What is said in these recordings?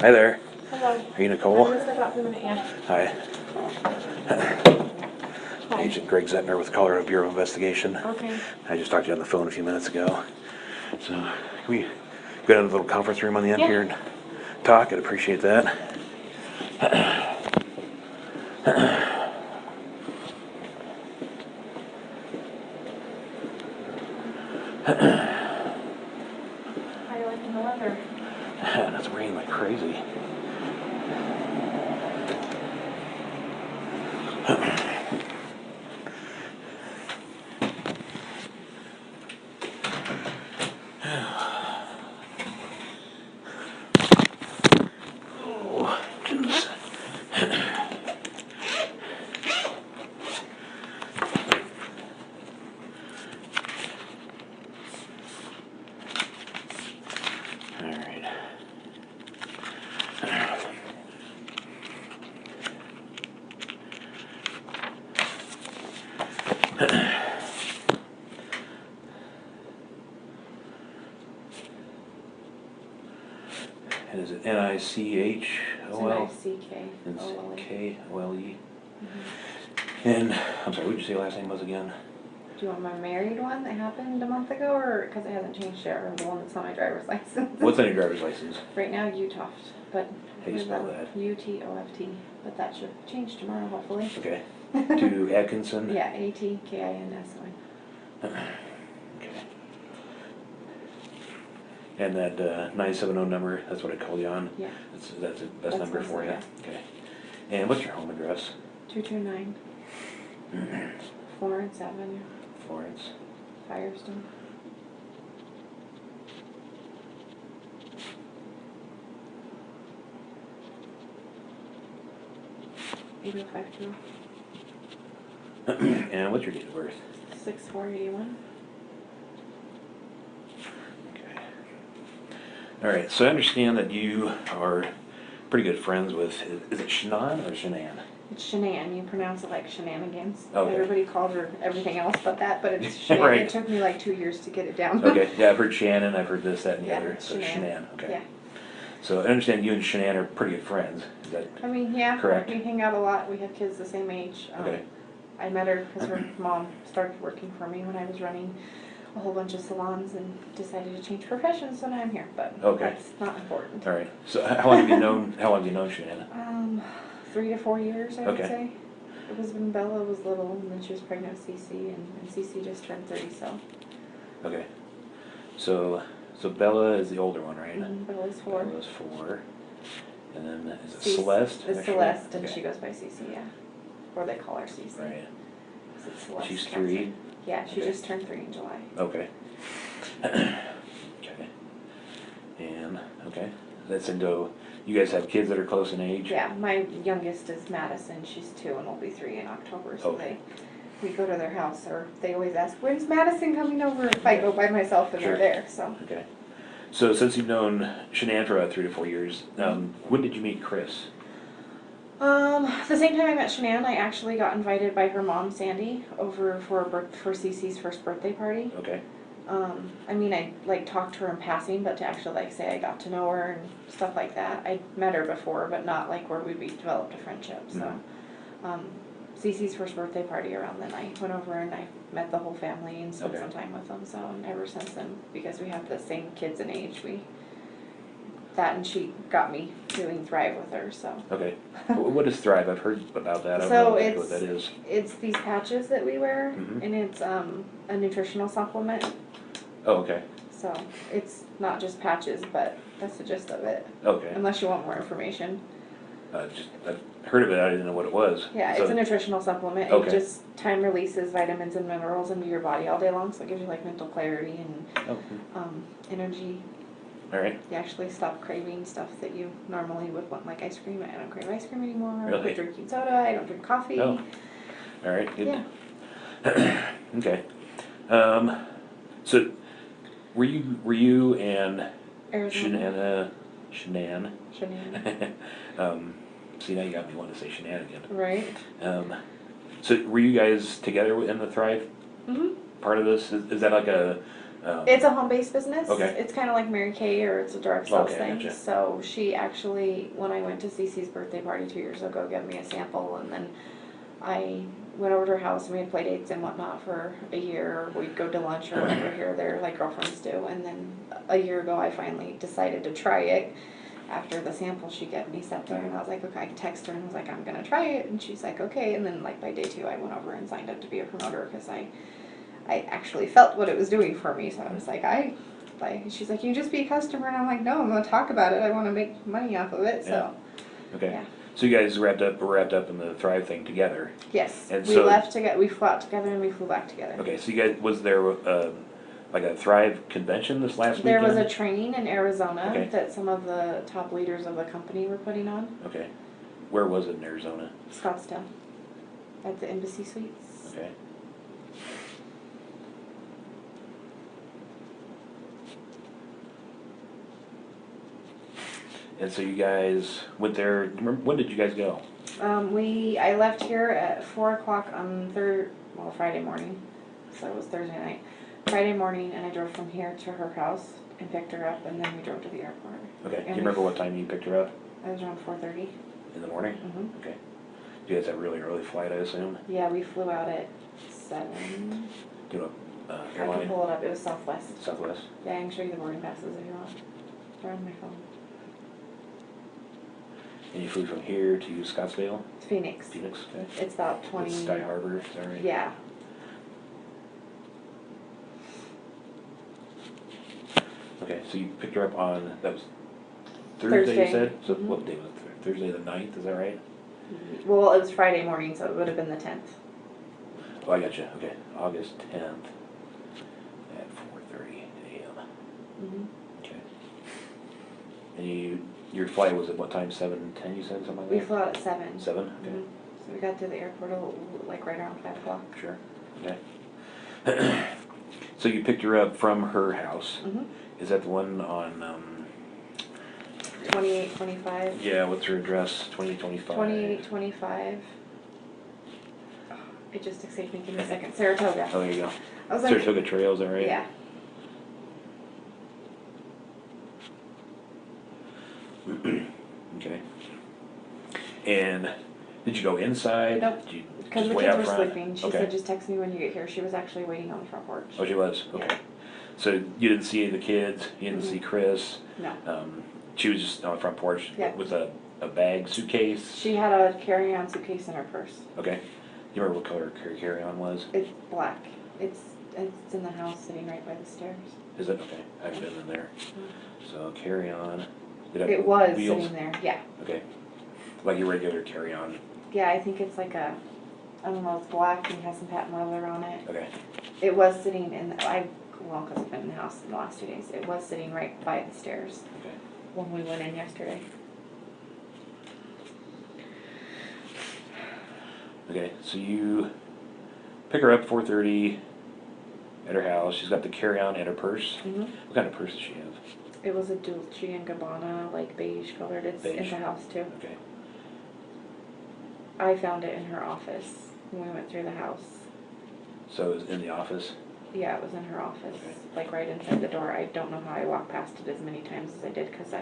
Hi there. Hello. Are you Nicole? I'm gonna step out for a minute, yeah. Hi. Hi. Agent Greg Zettner with Colorado Bureau of Investigation. Okay. I just talked to you on the phone a few minutes ago. So, can we go down to the little conference room on the end Yeah. here and talk? I'd appreciate that. How you liking the weather? And it's raining like crazy. Oh, goodness. All right. And is it Nichole? It's Nickole. Kole. And I'm sorry, what did you say your last name was again? Do you want my married one that happened a month ago, or because it hasn't changed yet, or the one that's on my driver's license? What's on your driver's license? Right now, Utoft, but How do you spell that? Utoft, but that should change tomorrow, hopefully. Okay. To Atkinson? Yeah, Atkinson. Okay. And that 970 number, that's what I called you on? Yeah. That's the best number for you? Yeah. Okay. And what's your home address? 229 Florence Avenue, Florence. Firestone. And what's your date of birth? 6/4/81. Okay. All right, so I understand that you are pretty good friends with, is it Shannon or Shanann? It's Shanann. You pronounce it like shenanigans. Okay. Everybody calls her everything else but that, but it's Shanann. Right. It took me like 2 years to get it down. Okay, yeah, I've heard Shannon, I've heard this, that, and the Yeah, other. So Shanann, okay. Yeah. So I understand you and Shanann are pretty good friends. Is that I mean, yeah. correct? We hang out a lot. We have kids the same age. Okay. I met her because her mom started working for me when I was running a whole bunch of salons and decided to change professions, so now I'm here. But Okay. that's not important. All right. So how long have you known Shanann? 3 to 4 years, I would Okay. say. It was when Bella was little, and then she was pregnant with Cece, and Cece just turned 30, so. Okay. So Bella is the older one, right? Bella's 4. Bella's 4. And then is it Cece- Celeste? It's actually? Celeste, and Okay. she goes by Cece, yeah. Or they call her Cece. Right. 'Cause it's Celeste She's Catherine. 3? Yeah, she Okay. just turned 3 in July. Okay. Okay. And, okay. That's into, you guys have kids that are close in age? Yeah, my youngest is Madison. She's 2 and will be 3 in October. So Okay. we go to their house, or they always ask, "When's Madison coming over?" If I go by myself and Sure. they're there. So Okay. So since you've known Shanann for about 3 to 4 years, when did you meet Chris? the same time I met Shanann, I actually got invited by her mom Sandy over for Cece's first birthday party. Okay. I mean, I like talked to her in passing, but to actually like say I got to know her and stuff like that. I met her before, but not like where we developed a friendship. So, Cece's first birthday party around then, I went over and I met the whole family and spent Okay. some time with them. So, and ever since then, because we have the same kids in age, that and she got me doing Thrive with her. So. Okay. What is Thrive? I've heard about that. I don't So know exactly what that is. It's these patches that we wear, Mhm. and it's a nutritional supplement. Oh, okay. So it's not just patches, but that's the gist of it. Okay. Unless you want more information. I've heard of it. I didn't know what it was. Yeah, So- it's a nutritional supplement. Okay. It just time releases vitamins and minerals into your body all day long, so it gives you like mental clarity and Oh. energy. All right. You actually stop craving stuff that you normally would want, like ice cream. I don't crave ice cream anymore. I Really? quit drinking soda. I don't drink coffee. Oh. All right. Good. Yeah. Okay. So were you and Arizona. Shanann? See, now you got me wanting to say shenanigan. Right. So were you guys together in the Thrive Mhm. part of this? Is that like a It's a home-based business. Okay. It's kind of like Mary Kay, or it's a direct sales Okay, thing. gotcha. So she actually, when I went to Cece's birthday party 2 years ago, gave me a sample, and then I went over to her house and we had play dates and whatnot for a year. We'd go to lunch or whatever here or there, like girlfriends do. And then a year ago, I finally decided to try it. After the sample she gave me sat there, and I was like, okay, I texted her and was like, I'm gonna try it, and she's like, okay. And then like by day 2, I went over and signed up to be a promoter because I actually felt what it was doing for me. So I was like, she's like, you just be a customer, and I'm like, no, I'm gonna talk about it. I want to make money off of it. So Okay. yeah. So you guys were wrapped up in the Thrive thing together. Yes, And we so- left together. We flew out together and we flew back together. Okay, so you guys, was there like a Thrive convention this last There weekend? was a training in Arizona Okay. that some of the top leaders of the company were putting on. Okay. Where was it in Arizona? Scottsdale, at the Embassy Suites. Okay. And so you guys went there, remember, when did you guys go? I left here at 4 o'clock on Friday morning, so it was Thursday night. Friday morning, and I drove from here to her house and picked her up, and then we drove to the airport. Okay, do you And remember what time you picked her up? I was around 4:30. In the morning? Mhm. Okay. You guys have a really early flight, I assume? Yeah, we flew out at 7. Do you know, I can airline? pull it up. It was Southwest. Southwest? Yeah, I can show you the boarding passes if you want. They're on my phone. And you flew from here to Scottsdale? Phoenix. Phoenix, okay. It's about 20. That's Sky Harbor, is that right? Yeah. Okay, so you picked her up on, that was Thursday, you said? So Mhm. what day was it? Thursday the 9th, is that right? Well, it was Friday morning, so it would have been the 10th. Oh, I got you, okay. August 10th at 4:30 a.m. Mhm. Okay. And your flight was at what time, 7:10 you said, something like that? We flew out at 7. 7? Okay. Mhm. So we got to the airport like right around 5 o'clock. Sure, okay. So you picked her up from her house. Mhm. Is that the one on, 2825. yeah, what's her address? 2025? 2825. It just escaped me. Give me a second. Saratoga. Oh, there you go. I was like, Saratoga Trail, is that right? yeah. Okay. And did you go inside? Nope. Did you Because just the wait kids out were front? sleeping. She Okay. said, just text me when you get here. She was actually waiting on the front porch. Oh, she was? Okay. Yeah. So you didn't see the kids? You didn't Mhm. see Chris? No. She was just on the front porch Yeah. with a bag, suitcase? She had a carry-on suitcase in her purse. Okay. You remember what color her carry-on was? It's black. It's in the house sitting right by the stairs. Is it? Okay. I haven't been in there. So carry-on. Did It was wheels? sitting there, yeah. Okay. Like your regular carry-on? Yeah, I think it's like a, I don't know, it's black and has some patent leather on it. Okay. It was sitting because I've been in the house in the last 2 days, it was sitting right by the stairs Okay. when we went in yesterday. Okay, so you pick her up 4:30 at her house. She's got the carry-on and her purse. Mm-hmm. What kind of purse does she have? It was a Dolce & Gabbana, like beige colored. It's in Beige. the house too. Okay. I found it in her office when we went through the house. So it's in the office? Yeah, it was in her office, Okay. like right inside the door. I don't know how I walked past it as many times as I did because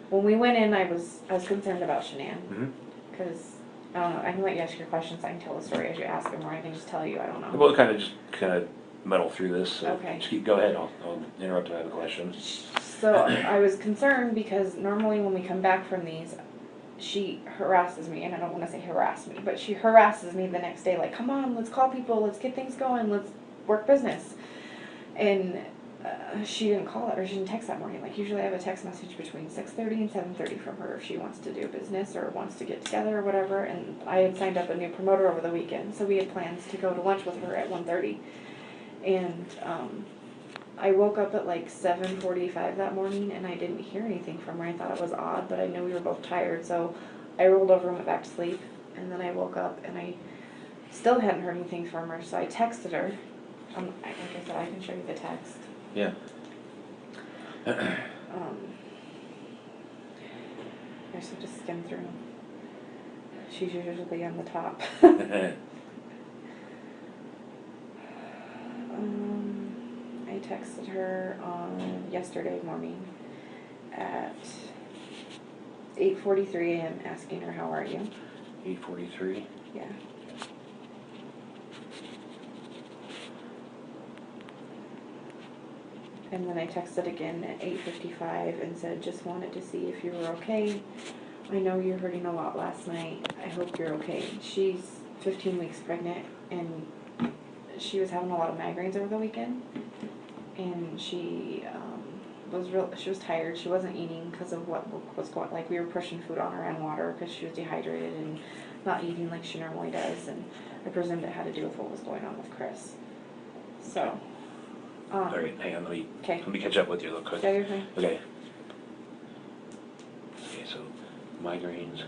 when we went in, I was concerned about Shanann Mm-hmm. because I don't know. I can let you ask your questions. I can tell the story as you ask them, or I can just tell you. I don't know. We'll kind of muddle through this. So Okay. just go ahead. I'll interrupt if I have a question. So I was concerned because normally when we come back from these, she harasses me, and I don't want to say harass me, but she harasses me the next day, like, come on, let's call people, let's get things going, let's work business. And she didn't call it, or she didn't text that morning. Like, usually I have a text message between 6:30 and 7:30 from her if she wants to do business or wants to get together or whatever. And I had signed up a new promoter over the weekend, so we had plans to go to lunch with her at 1:30. And I woke up at like 7:45 that morning, and I didn't hear anything from her. I thought it was odd, but I knew we were both tired, so I rolled over and went back to sleep. And then I woke up, and I still hadn't heard anything from her, so I texted her. Like I said, I can show you the text. Yeah. I just have to skim through them. She's usually on the top. I texted her on yesterday morning at 8:43 a.m. asking her, how are you? 8:43. Yeah. And then I texted again at 8:55 and said, just wanted to see if you were okay. I know you're hurting a lot last night. I hope you're okay. She's 15 weeks pregnant, and she was having a lot of migraines over the weekend. And she she was tired. She wasn't eating because of what was going. Like, we were pushing food on her and water because she was dehydrated and not eating like she normally does. And I presumed it had to do with what was going on with Chris. So. All right, hang on. Okay. Let me catch up with you real quick. Yeah, you're fine. Okay. Okay, so migraines.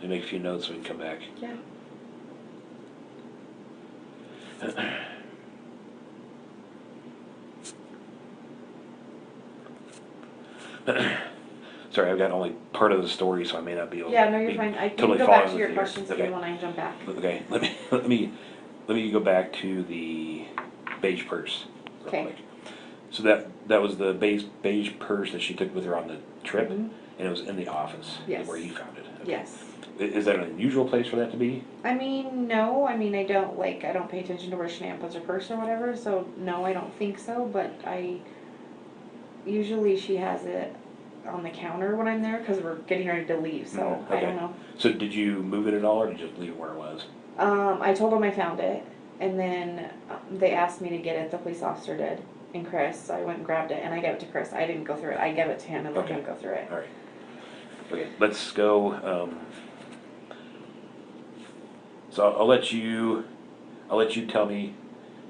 Let me make a few notes so we can come back. Yeah. Sorry, I've got only part of the story, so I may not be able. Yeah, no, you're be fine. I can totally go back following to your with questions if Okay. you want. I can jump back. Okay, let me go back to the beige purse. real Okay. quick. So that was the beige purse that she took with her on the trip, Mhm. and it was in the office. Yes. Where you found it. Okay. Yes. Is that an unusual place for that to be? I mean, no. I mean, I don't pay attention to where Shanann puts her purse or whatever. So no, I don't think so. But usually she has it on the counter when I'm there because we're getting ready to leave. So I don't know. So did you move it at all, or did you just leave it where it was? I told them I found it, and then they asked me to get it. The police officer did, and Chris. So I went and grabbed it, and I gave it to Chris. I didn't go through it. I gave it to him and let him go through it. All right. Okay, let's go. So I'll let you tell me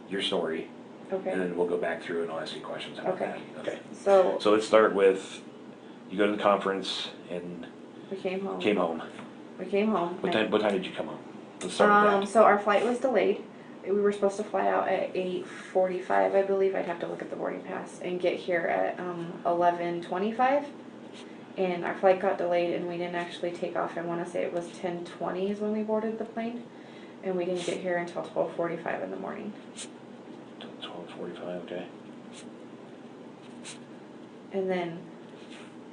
your story, Okay. and then we'll go back through and I'll ask you questions about Okay. that. Okay. So So let's start with you go to the conference and we came home. came home. We came home. What time did you come home? Let's start with that. So our flight was delayed. We were supposed to fly out at 8:45, I believe. I'd have to look at the boarding pass and get here at 11:25. And our flight got delayed, and we didn't actually take off. I want to say it was 10:20 is when we boarded the plane, and we didn't get here until 12:45 in the morning. 12:45. Okay. And then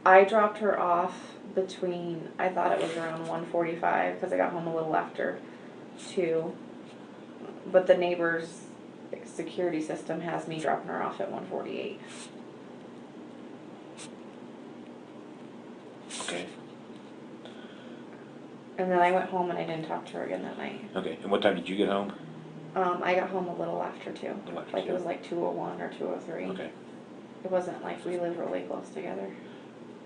I dropped her off between, I thought it was around 1:45 because I got home a little after 2. But the neighbor's security system has me dropping her off at 1:48. Okay. And then I went home and I didn't talk to her again that night. Okay. And what time did you get home? I got home a little after 2. little after Like 2. it was like 2:01 or 2:03. Okay. It wasn't like we live really close together.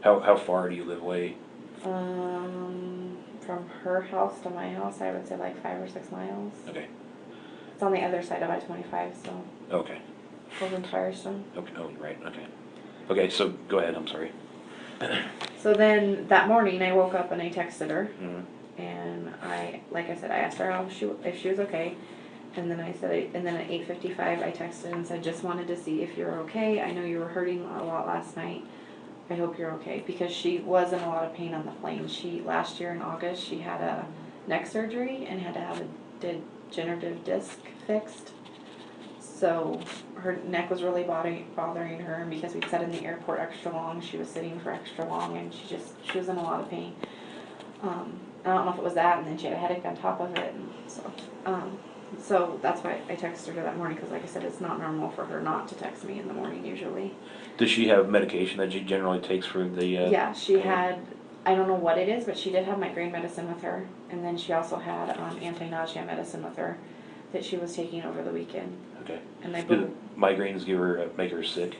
How far do you live away? From her house to my house, I would say like 5 or 6 miles. Okay. It's on the other side of I-25, so Okay. over in Firestone. Okay. Oh, right. Okay. Okay. So go ahead. I'm sorry. So then that morning I woke up and I texted her, Mm-hmm. and like I said, I asked her if she was okay, and then and then at 8:55 I texted and said, just wanted to see if you're okay. I know you were hurting a lot last night. I hope you're okay, because she was in a lot of pain on the plane. Last year in August she had a neck surgery and had to have a degenerative disc fixed. So her neck was really bothering her, and because we'd sat in the airport extra long, she was sitting for extra long, and she was in a lot of pain. I don't know if it was that, and then she had a headache on top of it, and so that's why I texted her that morning, because like I said, it's not normal for her not to text me in the morning usually. Does she have medication that she generally takes for the? Yeah, she had, I don't know what it is, but she did have migraine medicine with her, and then she also had anti-nausea medicine with her that she was taking over the weekend. Okay. And they Did migraines make her sick?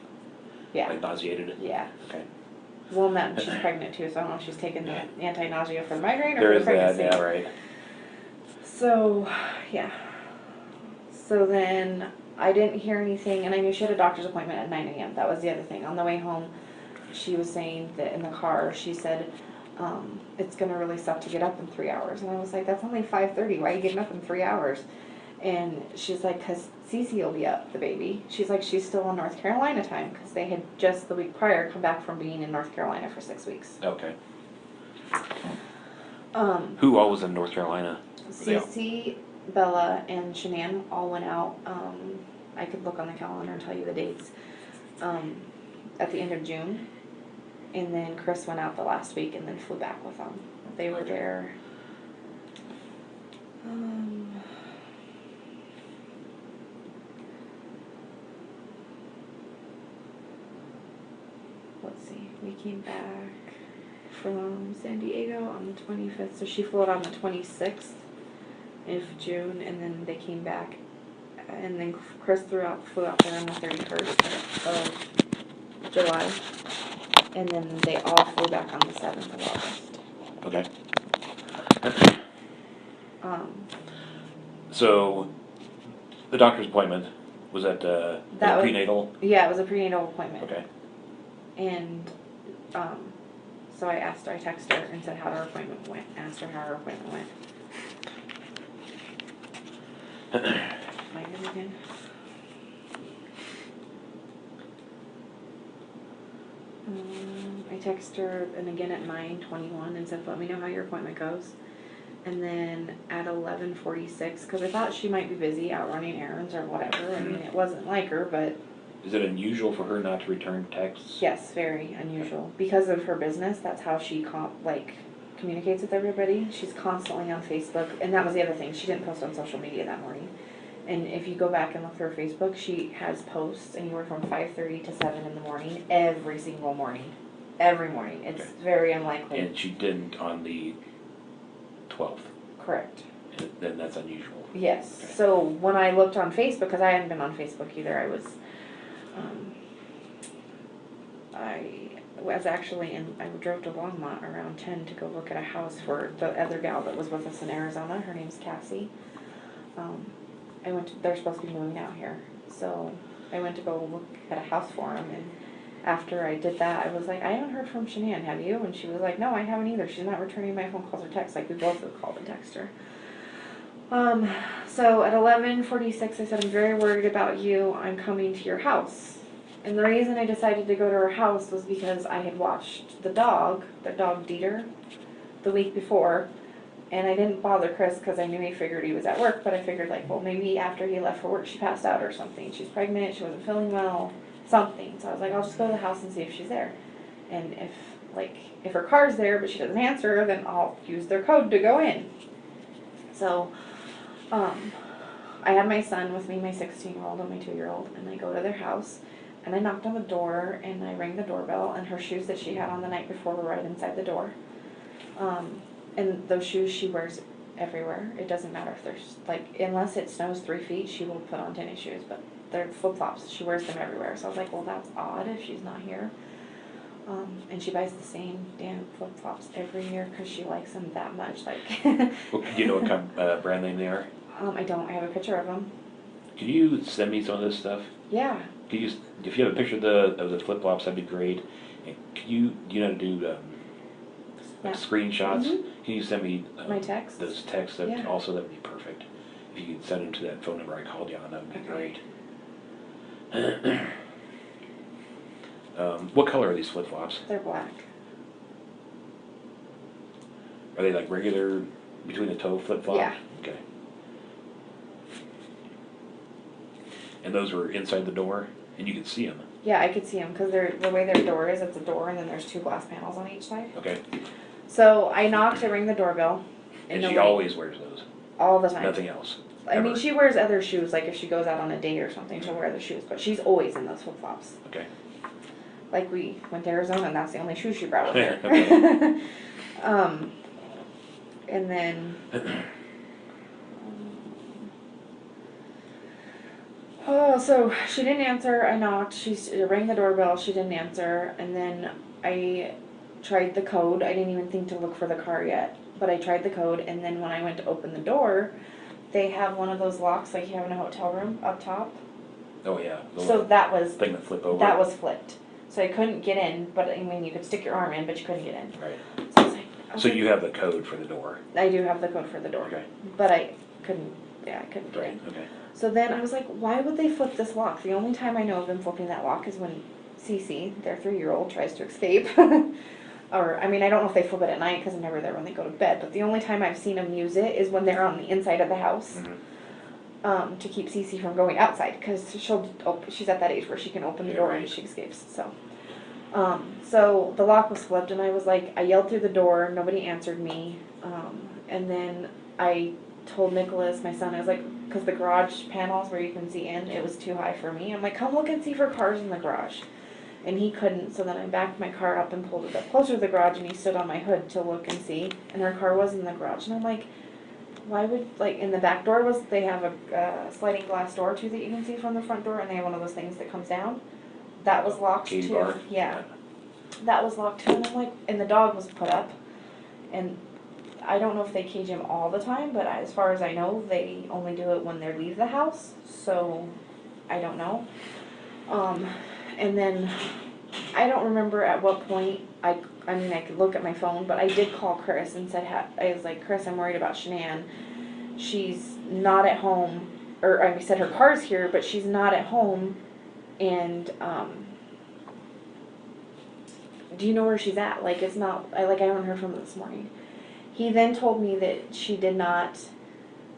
Yeah. Like nauseated? Yeah. Okay. Well, no, she's pregnant too, so I don't know if she's taking the anti-nausea for the migraine or There for is the pregnancy. that, yeah, right. So, yeah. So then I didn't hear anything, and I knew she had a doctor's appointment at 9 a.m. That was the other thing. On the way home, she was saying that in the car, she said, it's going to really suck to get up in 3 hours. And I was like, that's only 5:30. Why are you getting up in 3 hours? And she's like, because Cece will be up, the baby. She's like, she's still on North Carolina time, because they had just the week prior come back from being in North Carolina for 6 weeks. Okay. Who all was in North Carolina? Cece, Bella, and Shanann all went out. I could look on the calendar and tell you the dates, at the end of June. And then Chris went out the last week and then flew back with them. They were there, let's see, we came back from San Diego on the 25th, so she flew out on the 26th of June, and then they came back, and then Chris flew out there on the 31st of July, and then they all flew back on the 7th of August. Okay. Um, So, the doctor's appointment, was that prenatal? Yeah, it was a prenatal appointment. Okay. And, so I texted her and said how her appointment went, asked her how her appointment went. Am I good again? I texted her and again at 9:21 and said, let me know how your appointment goes. And then at 11:46, because I thought she might be busy out running errands or whatever. I mean, it wasn't like her, but... Is it unusual for her not to return texts? Yes, very unusual. Because of her business, that's how she communicates with everybody. She's constantly on Facebook, and that was the other thing. She didn't post on social media that morning. And if you go back and look through her Facebook, she has posts anywhere from 5:30 to 7 in the morning, every single morning. Every morning. It's very unlikely. And she didn't on the 12th. Correct. And then that's unusual. Yes. Okay. So when I looked on Facebook, because I hadn't been on Facebook either, I drove to Longmont around 10 to go look at a house for the other gal that was with us in Arizona. Her name's Cassie. They're supposed to be moving out here. So I went to go look at a house for them, and after I did that, I was like, I haven't heard from Shanann, have you? And she was like, no, I haven't either. She's not returning my phone calls or texts. Like, we both have called and texted her. So at 11:46, I said, I'm very worried about you. I'm coming to your house. And the reason I decided to go to her house was because I had watched their dog Dieter, the week before. And I didn't bother Chris because I knew he figured he was at work, but I figured, like, well, maybe after he left for work, she passed out or something. She's pregnant, she wasn't feeling well, something. So I was like, I'll just go to the house and see if she's there. And if her car's there but she doesn't answer, then I'll use their code to go in. So, I had my son with me, my 16-year-old and my 2-year-old, and I go to their house, and I knocked on the door, and I rang the doorbell, and her shoes that she had on the night before were right inside the door. And those shoes she wears everywhere. It doesn't matter if there's, unless it snows 3 feet, she will put on tennis shoes, but they're flip-flops. She wears them everywhere. So I was like, well, that's odd if she's not here. And she buys the same damn flip-flops every year because she likes them that much. Do you know what kind of brand name they are? I don't. I have a picture of them. Could you send me some of this stuff? Yeah. If you have a picture of the flip-flops, that'd be great. And do you know how to do screenshots? Mm-hmm. Can you send me my text? those texts? Yeah. Also, that'd be perfect. If you could send them to that phone number I called you on, that would be great. What color are these flip-flops? They're black. Are they like regular between the toe flip-flop? Yeah. Okay. And those were inside the door, and you could see them. Yeah, I could see them because the way their door is, it's a door, and then there's 2 glass panels on each side. Okay. So I knocked, I rang the doorbell. And she always wears those? All the time. Nothing else? I mean, she wears other shoes, like if she goes out on a date or something, she'll wear other shoes, but she's always in those flip-flops. Okay. Like, we went to Arizona, and that's the only shoes she brought with her. Okay. And then... Oh, so she didn't answer. I knocked. She rang the doorbell. She didn't answer. And then I tried the code. I didn't even think to look for the car yet. But I tried the code. And then when I went to open the door, they have one of those locks like you have in a hotel room up top. Oh, yeah. So that was... thing that flip over. That was flipped. So I couldn't get in. But I mean, you could stick your arm in, but you couldn't get in. Right. So I was like... So you have the code for the door? I do have the code for the door. Okay. But I couldn't... Yeah, I couldn't get in. Okay. So then I was like, why would they flip this lock? The only time I know of them flipping that lock is when Cece, their 3-year-old, tries to escape. Or, I mean, I don't know if they flip it at night because I'm never there when they go to bed, but the only time I've seen them use it is when they're on the inside of the house. to keep Cece from going outside, because she's at that age where she can open the Yeah, door right. and she escapes, so. So the lock was flipped, and I was like, I yelled through the door, nobody answered me, and then I told Nicholas, my son, I was like, because the garage panels where you can see in, it was too high for me, I'm like, come look and see for cars in the garage. And he couldn't, so then I backed my car up and pulled it up closer to the garage, and he stood on my hood to look and see, and her car was in the garage, and I'm like, why would, like, in the back door they have a sliding glass door too that you can see from the front door, and they have one of those things that comes down. That was locked Katie too. bar? Yeah. That was locked too, and I'm like, and the dog was put up, and I don't know if they cage him all the time, but as far as I know, they only do it when they leave the house, so I don't know. And then, I don't remember at what point, I mean, I could look at my phone, but I did call Chris and said, I was like, Chris, I'm worried about Shanann. She's not at home, or I said her car's here, but she's not at home, and, do you know where she's at? Like, it's not, I haven't heard from her this morning. He then told me that she did not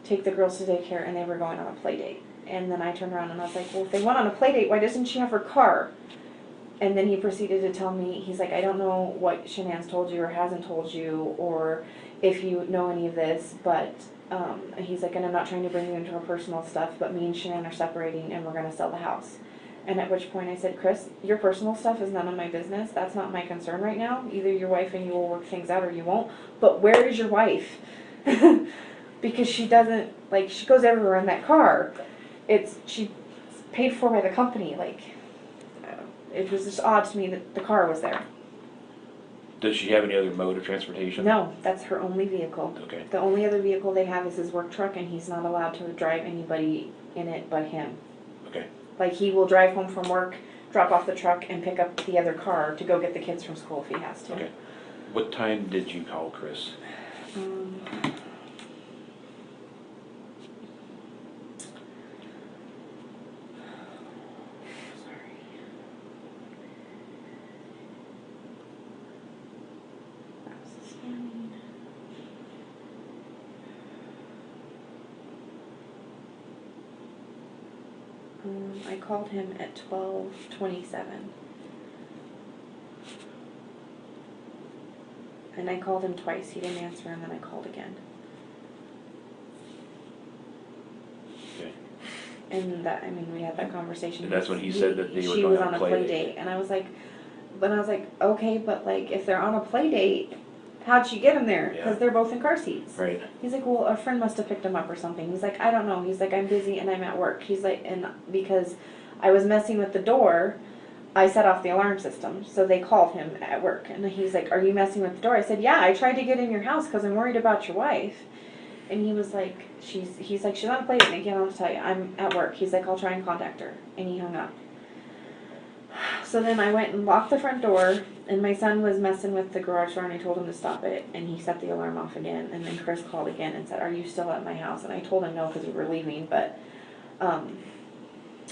take the girls to daycare and they were going on a play date. And then I turned around and I was like, well, if they went on a play date, why doesn't she have her car? And then he proceeded to tell me, he's like, I don't know what Shanann's told you or hasn't told you, or if you know any of this, but he's like, and I'm not trying to bring you into our personal stuff, but me and Shanann are separating and we're going to sell the house. And at which point I said, Chris, your personal stuff is none of my business. That's not my concern right now. Either your wife and you will work things out or you won't. But where is your wife? Because she doesn't, like, she goes everywhere in that car. She's paid for by the company. Like, it was just odd to me that the car was there. Does she have any other mode of transportation? No, that's her only vehicle. Okay. The only other vehicle they have is his work truck, and he's not allowed to drive anybody in it but him. Okay. Like, he will drive home from work, drop off the truck, and pick up the other car to go get the kids from school if he has to. Okay. What time did you call Chris? I called him at 12:27. And I called him twice. He didn't answer, and then I called again. Okay. And that, I mean, we had that conversation. And that's when he said that they were she going was on a play date. And I was like, okay, but like, if they're on a play date, how'd she get him there? Yeah. Because they're both in car seats. Right. He's like, well, a friend must have picked him up or something. He's like, I don't know. He's like, I'm busy and I'm at work. He's like, and because I was messing with the door, I set off the alarm system. So they called him at work. And he's like, are you messing with the door? I said, yeah, I tried to get in your house because I'm worried about your wife. And he was like, he's like, she's on a plate. And I can't tell you, I'm at work. He's like, I'll try and contact her. And he hung up. So then I went and locked the front door, and my son was messing with the garage door, and I told him to stop it, and he set the alarm off again. And then Chris called again and said, are you still at my house? And I told him no, because we were leaving, but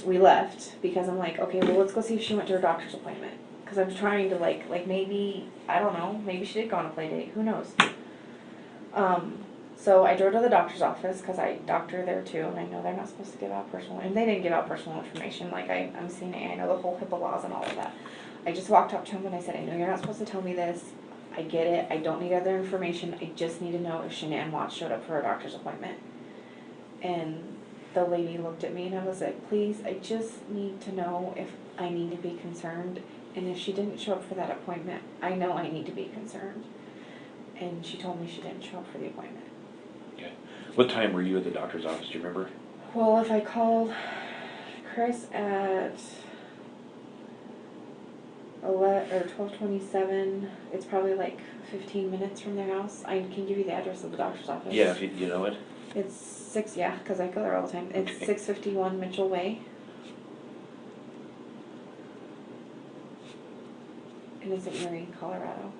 we left, because I'm like, okay, well, let's go see if she went to her doctor's appointment, because I'm trying to, like maybe, I don't know, maybe she did go on a play date, who knows. So I drove to the doctor's office, because I doctor there too, and I know they're not supposed to give out personal, and they didn't give out personal information, like I'm CNA, I know the whole HIPAA laws and all of that. I just walked up to him and I said, I know you're not supposed to tell me this, I get it, I don't need other information, I just need to know if Shanann Watts showed up for her doctor's appointment. And the lady looked at me and I was like, please, I just need to know if I need to be concerned, and if she didn't show up for that appointment, I know I need to be concerned. And she told me she didn't show up for the appointment. Okay. What time were you at the doctor's office, do you remember? Well, if I called Chris at 12:27, it's probably like 15 minutes from their house. I can give you the address of the doctor's office. Yeah, if you know it. It's 6, yeah, because I go there all the time. It's Okay. 651 Mitchell Way. And it's in Erie, Colorado.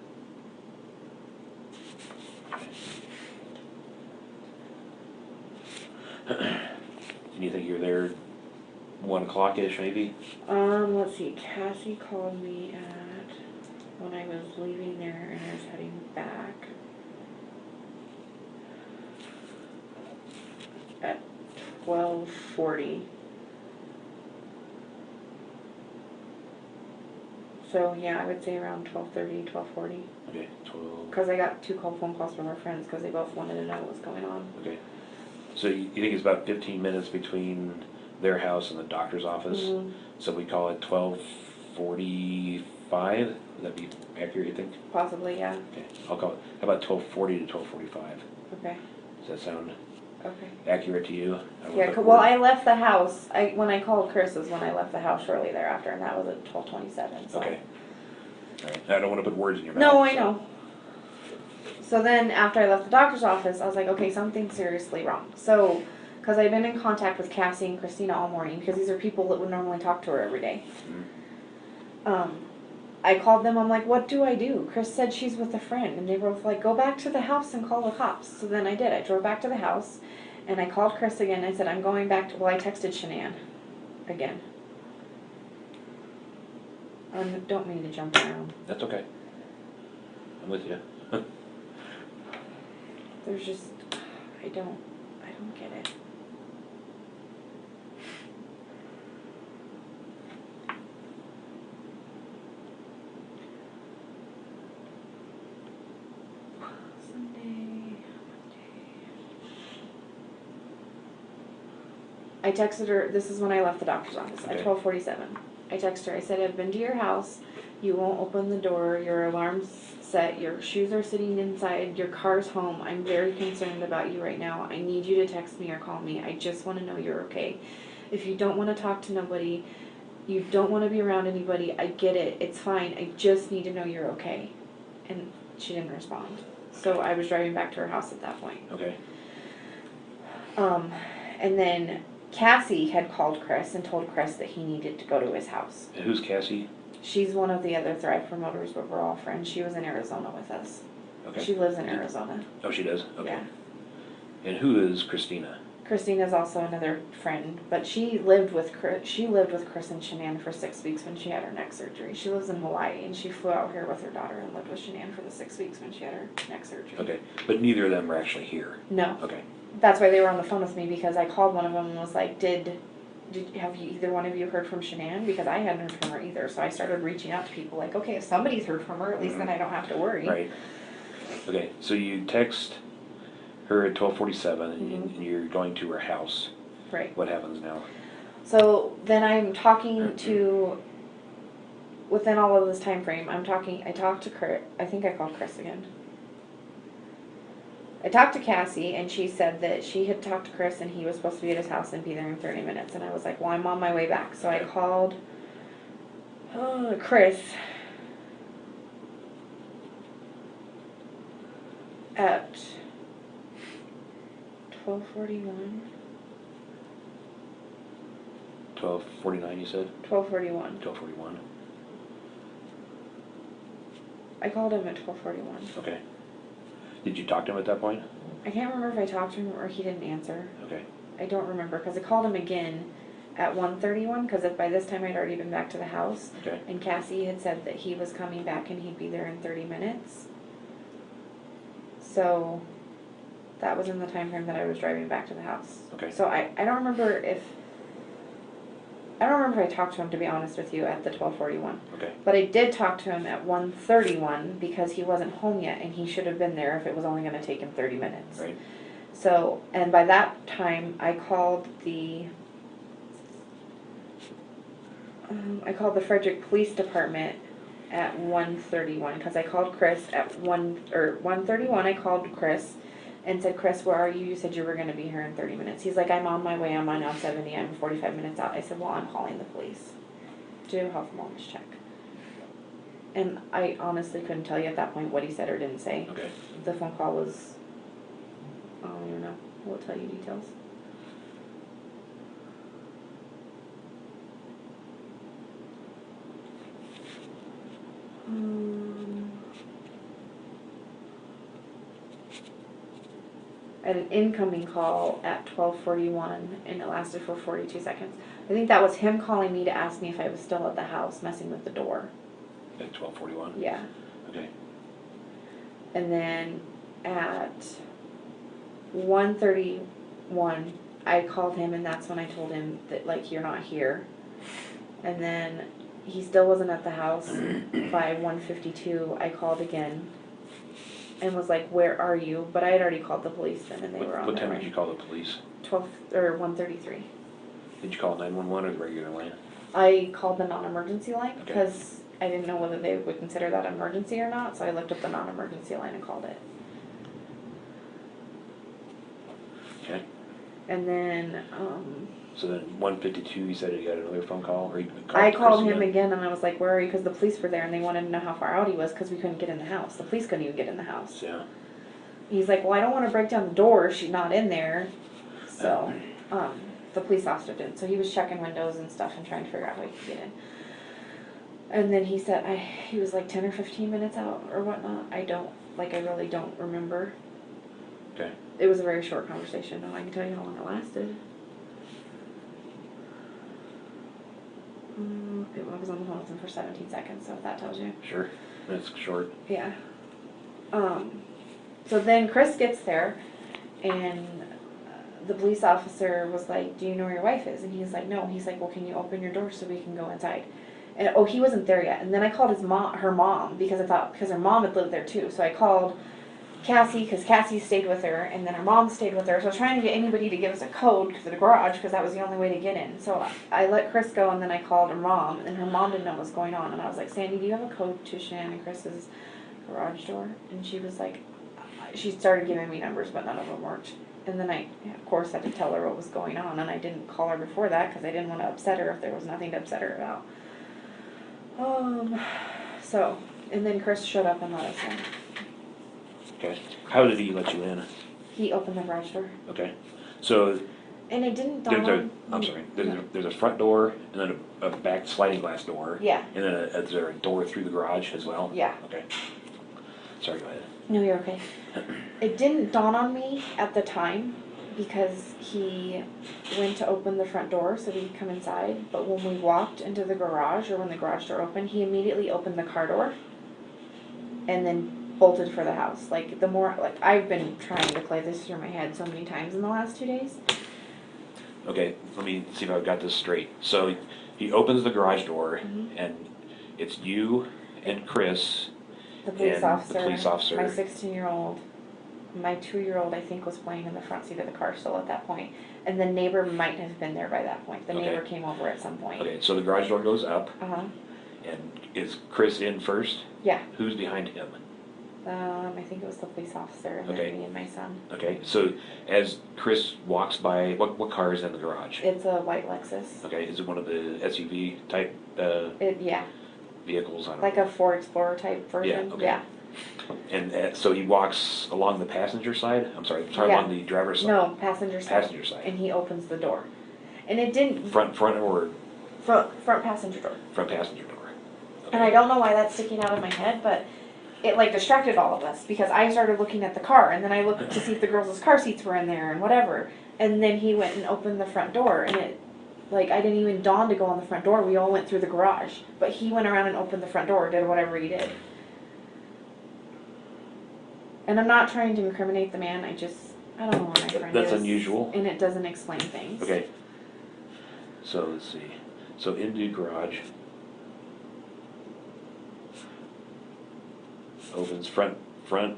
Do you think you're there 1 o'clock-ish maybe? Let's see, Cassie called me when I was leaving there and I was heading back at 12:40. So yeah, I would say around 12:30, 12:40. Okay, 12. Because I got 2 phone calls from our friends because they both wanted to know what was going on. Okay. So you think it's about 15 minutes between their house and the doctor's office? Mhm. So we call it 12:45? Would that be accurate, you think? Possibly, yeah. Okay, I'll call it, how about 12:40 to 12:45? Okay. Does that sound Okay. accurate to you? Yeah, well, I left the house, when I called Chris was when I left the house shortly thereafter, and that was at 12:27, so. Okay. All right, I don't want to put words in your mouth. No, I so- know. So then, after I left the doctor's office, I was like, okay, something's seriously wrong. So, because I've been in contact with Cassie and Christina all morning, because these are people that would normally talk to her every day. Mhm. I called them, I'm like, what do I do? Chris said she's with a friend, and they were both like, go back to the house and call the cops. So then I did. I drove back to the house, and I called Chris again. I said, I'm going back to, well, I texted Shanann again. I don't mean to jump around. That's okay. I'm with you. There's just, I don't get it. Sunday, Monday. I texted her, this is when I left the doctor's office, at Okay. 12:47. I texted her, I said, I've been to your house, you won't open the door, your alarm's set, your shoes are sitting inside, your car's home, I'm very concerned about you right now, I need you to text me or call me, I just want to know you're okay. If you don't want to talk to nobody, you don't want to be around anybody, I get it, it's fine, I just need to know you're okay. And she didn't respond. So I was driving back to her house at that point. Okay. And then Cassie had called Chris and told Chris that he needed to go to his house. And who's Cassie? She's one of the other Thrive promoters, but we're all friends. She was in Arizona with us. Okay. She lives in Arizona. Oh, she does? Okay. Yeah. And who is Christina? Christina's also another friend, but she lived with Chris and Shanann for 6 weeks when she had her neck surgery. She lives in Hawaii, and she flew out here with her daughter and lived with Shanann for the 6 weeks when she had her neck surgery. Okay. But neither of them are actually here? No. Okay. That's why they were on the phone with me, because I called one of them and was like, have you, either one of you heard from Shanann? Because I hadn't heard from her either. So I started reaching out to people like, okay, if somebody's heard from her, at least then I don't have to worry. Right. Okay, so you text her at 12:47 Mhm. and you're going to her house. Right. What happens now? So then I'm talking to, within all of this time frame, I talked to Chris, I think I called Chris again. I talked to Cassie, and she said that she had talked to Chris and he was supposed to be at his house and be there in 30 minutes. And I was like, well, I'm on my way back. So I Okay. called Chris at 12:41. 12:49 you said? 12:41. 12:41. I called him at 12:41. Okay. Did you talk to him at that point? I can't remember if I talked to him or he didn't answer. Okay. I don't remember, because I called him again at 1:31, because by this time I'd already been back to the house. Okay. And Cassie had said that he was coming back and he'd be there in 30 minutes. So that was in the time frame that I was driving back to the house. Okay. So I don't remember if I talked to him, to be honest with you, at the 12:41. Okay. But I did talk to him at 1:31 because he wasn't home yet and he should have been there if it was only going to take him 30 minutes. Right. So, and by that time, I called the Frederick Police Department at 1:31, because I called Chris at 1:31. I called Chris and said, Chris, where are you? You said you were going to be here in 30 minutes. He's like, I'm on my way. I'm on I-70. I'm 45 minutes out. I said, well, I'm calling the police to do a health and wellness check. And I honestly couldn't tell you at that point what he said or didn't say. Okay. The phone call was, I don't even know. I will tell you details. I had an incoming call at 12:41 and it lasted for 42 seconds. I think that was him calling me to ask me if I was still at the house messing with the door. At 12:41? Yeah. Okay. And then at 1:31, I called him, and that's when I told him that, like, you're not here. And then he still wasn't at the house. By 1:52, I called again and was like, where are you? But I had already called the police then, and they were on What their time way. did you call the police? 12 or 1:33. Did you call 911 or the regular line? I called the non-emergency line Okay. because I didn't know whether they would consider that emergency or not, so I looked up the non-emergency line and called it. Okay. And then So then 1:52, you said you got another phone call, or you I called Chris him again, and I was like, where are you? Because the police were there and they wanted to know how far out he was because we couldn't get in the house. The police couldn't even get in the house. Yeah. He's like, well, I don't want to break down the door if she's not in there. So the police officer didn't. So he was checking windows and stuff and trying to figure out how he could get in. And then he said he was like 10 or 15 minutes out or whatnot. I really don't remember. Okay. It was a very short conversation. No, I can tell you how long it lasted. I was on the phone with him for 17 seconds, so if that tells you. Sure. That's short. Yeah. So then Chris gets there, and the police officer was like, do you know where your wife is? And he's like, no. He's like, well, can you open your door so we can go inside? And he wasn't there yet. And then I called her mom, because her mom had lived there too. So I called Cassie, because Cassie stayed with her, and then her mom stayed with her. So I was trying to get anybody to give us a code for the garage, because that was the only way to get in. So I let Chris go, and then I called her mom, and her mom didn't know what was going on. And I was like, Sandy, do you have a code to Shan and Chris's garage door? And she was like, she started giving me numbers, but none of them worked. And then I, of course, had to tell her what was going on, and I didn't call her before that, because I didn't want to upset her if there was nothing to upset her about. And then Chris showed up and let us in. Okay. How did he let you in? He opened the garage door. Okay. So And it didn't dawn on... I'm sorry. There's a front door and then a back sliding glass door. Yeah. And then is there a door through the garage as well? Yeah. Okay. Sorry, go ahead. No, you're okay. It didn't dawn on me at the time because he went to open the front door so we could come inside. But when we walked into the garage, or when the garage door opened, he immediately opened the car door and then bolted for the house. I've been trying to play this through my head so many times in the last 2 days. Okay, let me see if I've got this straight. So he opens the garage door, and it's you and Chris. The police And officer, the police officer. my 16-year-old, my 2-year-old, I think, was playing in the front seat of the car still at that point. And the neighbor might have been there by that point. The Okay. neighbor came over at some point. Okay, so the garage door goes up, Uh-huh. and is Chris in first? Yeah. Who's behind him? I think it was the police officer and Okay. then me and my son. Okay, so as Chris walks by, what car is in the garage? It's a white Lexus. Okay, is it one of the SUV type Yeah, vehicles? I don't like know. a Ford Explorer type version. Yeah, okay. Yeah. And so he walks along the passenger side? I'm sorry, Yeah. along the driver's side? No, passenger side. Passenger side. And he opens the door. And it didn't... Front or Front passenger door. front passenger door? Okay. And I don't know why that's sticking out of my head, but it distracted all of us because I started looking at the car, and then I looked to see if the girls' car seats were in there and whatever. And then he went and opened the front door, and it, I didn't even dawn to go on the front door. We all went through the garage. But he went around and opened the front door, did whatever he did. And I'm not trying to incriminate the man, I don't know where my friend That's is. unusual. And it doesn't explain things. Okay. So let's see. So into garage. Opens front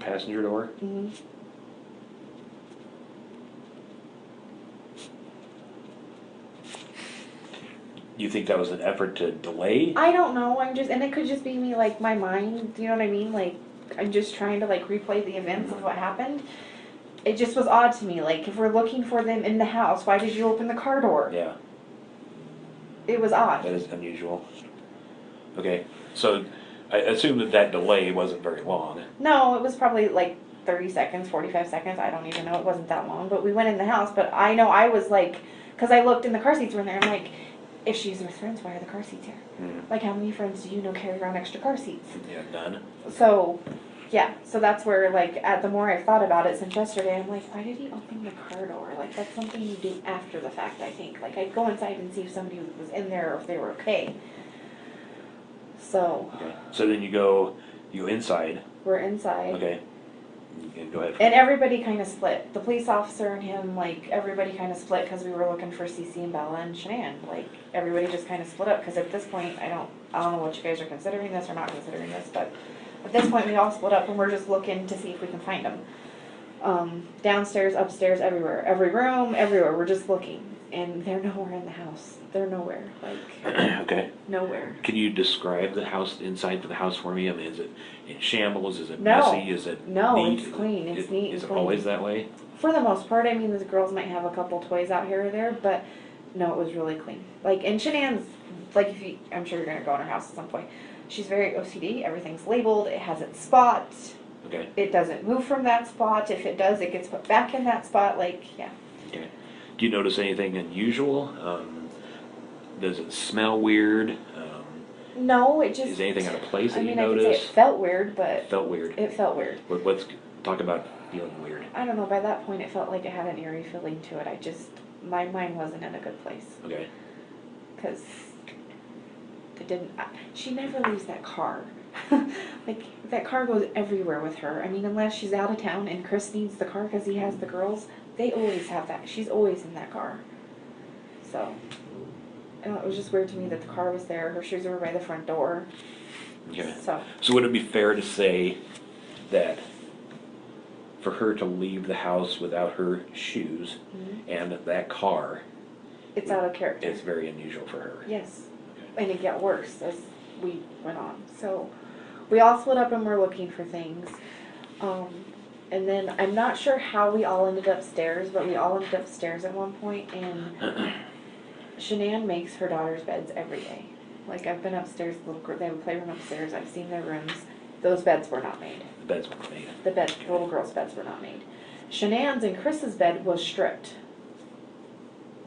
passenger door. Mm-hmm. You think that was an effort to delay? I don't know, and it could just be me, my mind, you know what I mean? I'm just trying to, replay the events of what happened. It just was odd to me, if we're looking for them in the house, why did you open the car door? Yeah, It was odd. that is unusual. Okay, so I assume that delay wasn't very long. No, it was probably 30 seconds, 45 seconds, I don't even know, it wasn't that long, but we went in the house, but I know I was because I looked and the car seats were in there, I'm if she's with friends, why are the car seats here? How many friends do you know carry around extra car seats? Yeah, none. So, yeah, so that's where, the more I've thought about it since yesterday, I'm why did he open the car door? That's something you do after the fact, I think. I'd go inside and see if somebody was in there or if they were okay. So. Okay, so then you go inside. We're inside. Okay, And go ahead. And everybody kind of split. The police officer and him, like, everybody kind of split because we were looking for Cece and Bella and Shanann. Like, everybody just kind of split up because at this point, I don't know what you guys are considering this or not considering this, but at this point, we all split up and we're just looking to see if we can find them. Downstairs, upstairs, everywhere. Every room, everywhere. We're just looking. And they're nowhere in the house. They're nowhere. Like, Okay. nowhere. Can you describe the house, inside of the house for me? I mean, is it in shambles? Is it No. messy? Is it No, neat? it's clean. It's neat and Is it clean. always that way? For the most part, I mean, the girls might have a couple toys out here or there, but no, it was really clean. Like, and Shanann's, like, if you, I'm sure you're gonna go in her house at some point. She's very OCD. Everything's labeled. It has its spot. Okay. It doesn't move from that spot. If it does, it gets put back in that spot. Like, yeah. Okay. Do you notice anything unusual? Does it smell weird? No, it just. Is anything out of place that I you mean, I could notice? say it felt weird, but. It felt weird. It felt weird. Let's talk about feeling weird. I don't know. By that point, it felt like it had an eerie feeling to it. My mind wasn't in a good place. Okay. Because it didn't. She never leaves that car. Like, that car goes everywhere with her. I mean, unless she's out of town and Chris needs the car because he has the girls, they always have that. She's always in that car. So, it was just weird to me that the car was there. Her shoes were by the front door. Okay. So would it be fair to say that for her to leave the house without her shoes and that car, it's out of character. it's very unusual for her? Yes. Okay. And it got worse as we went on. So we all split up and we're looking for things. And then I'm not sure how we all ended upstairs, but we all ended upstairs at one point, and Shanann makes her daughter's beds every day. Like, I've been upstairs, they have a playroom upstairs, I've seen their rooms. Those beds were not made. The beds weren't made. The little girls' beds were not made. Shanann's and Chris's bed was stripped.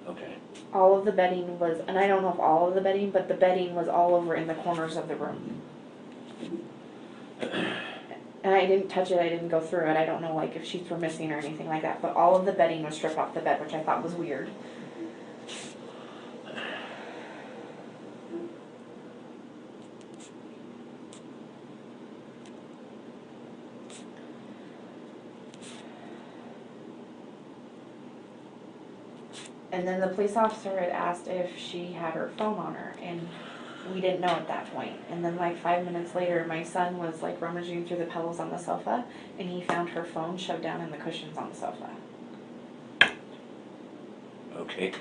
Okay. All of the bedding was, and I don't know if all of the bedding, but the bedding was all over in the corners of the room. And I didn't touch it, I didn't go through it, I don't know, like, if sheets were missing or anything like that, but all of the bedding was stripped off the bed, which I thought was weird. And then the police officer had asked if she had her phone on her, and we didn't know at that point. And then like 5 minutes later, my son was like rummaging through the pillows on the sofa, and he found her phone shoved down in the cushions on the sofa. Okay.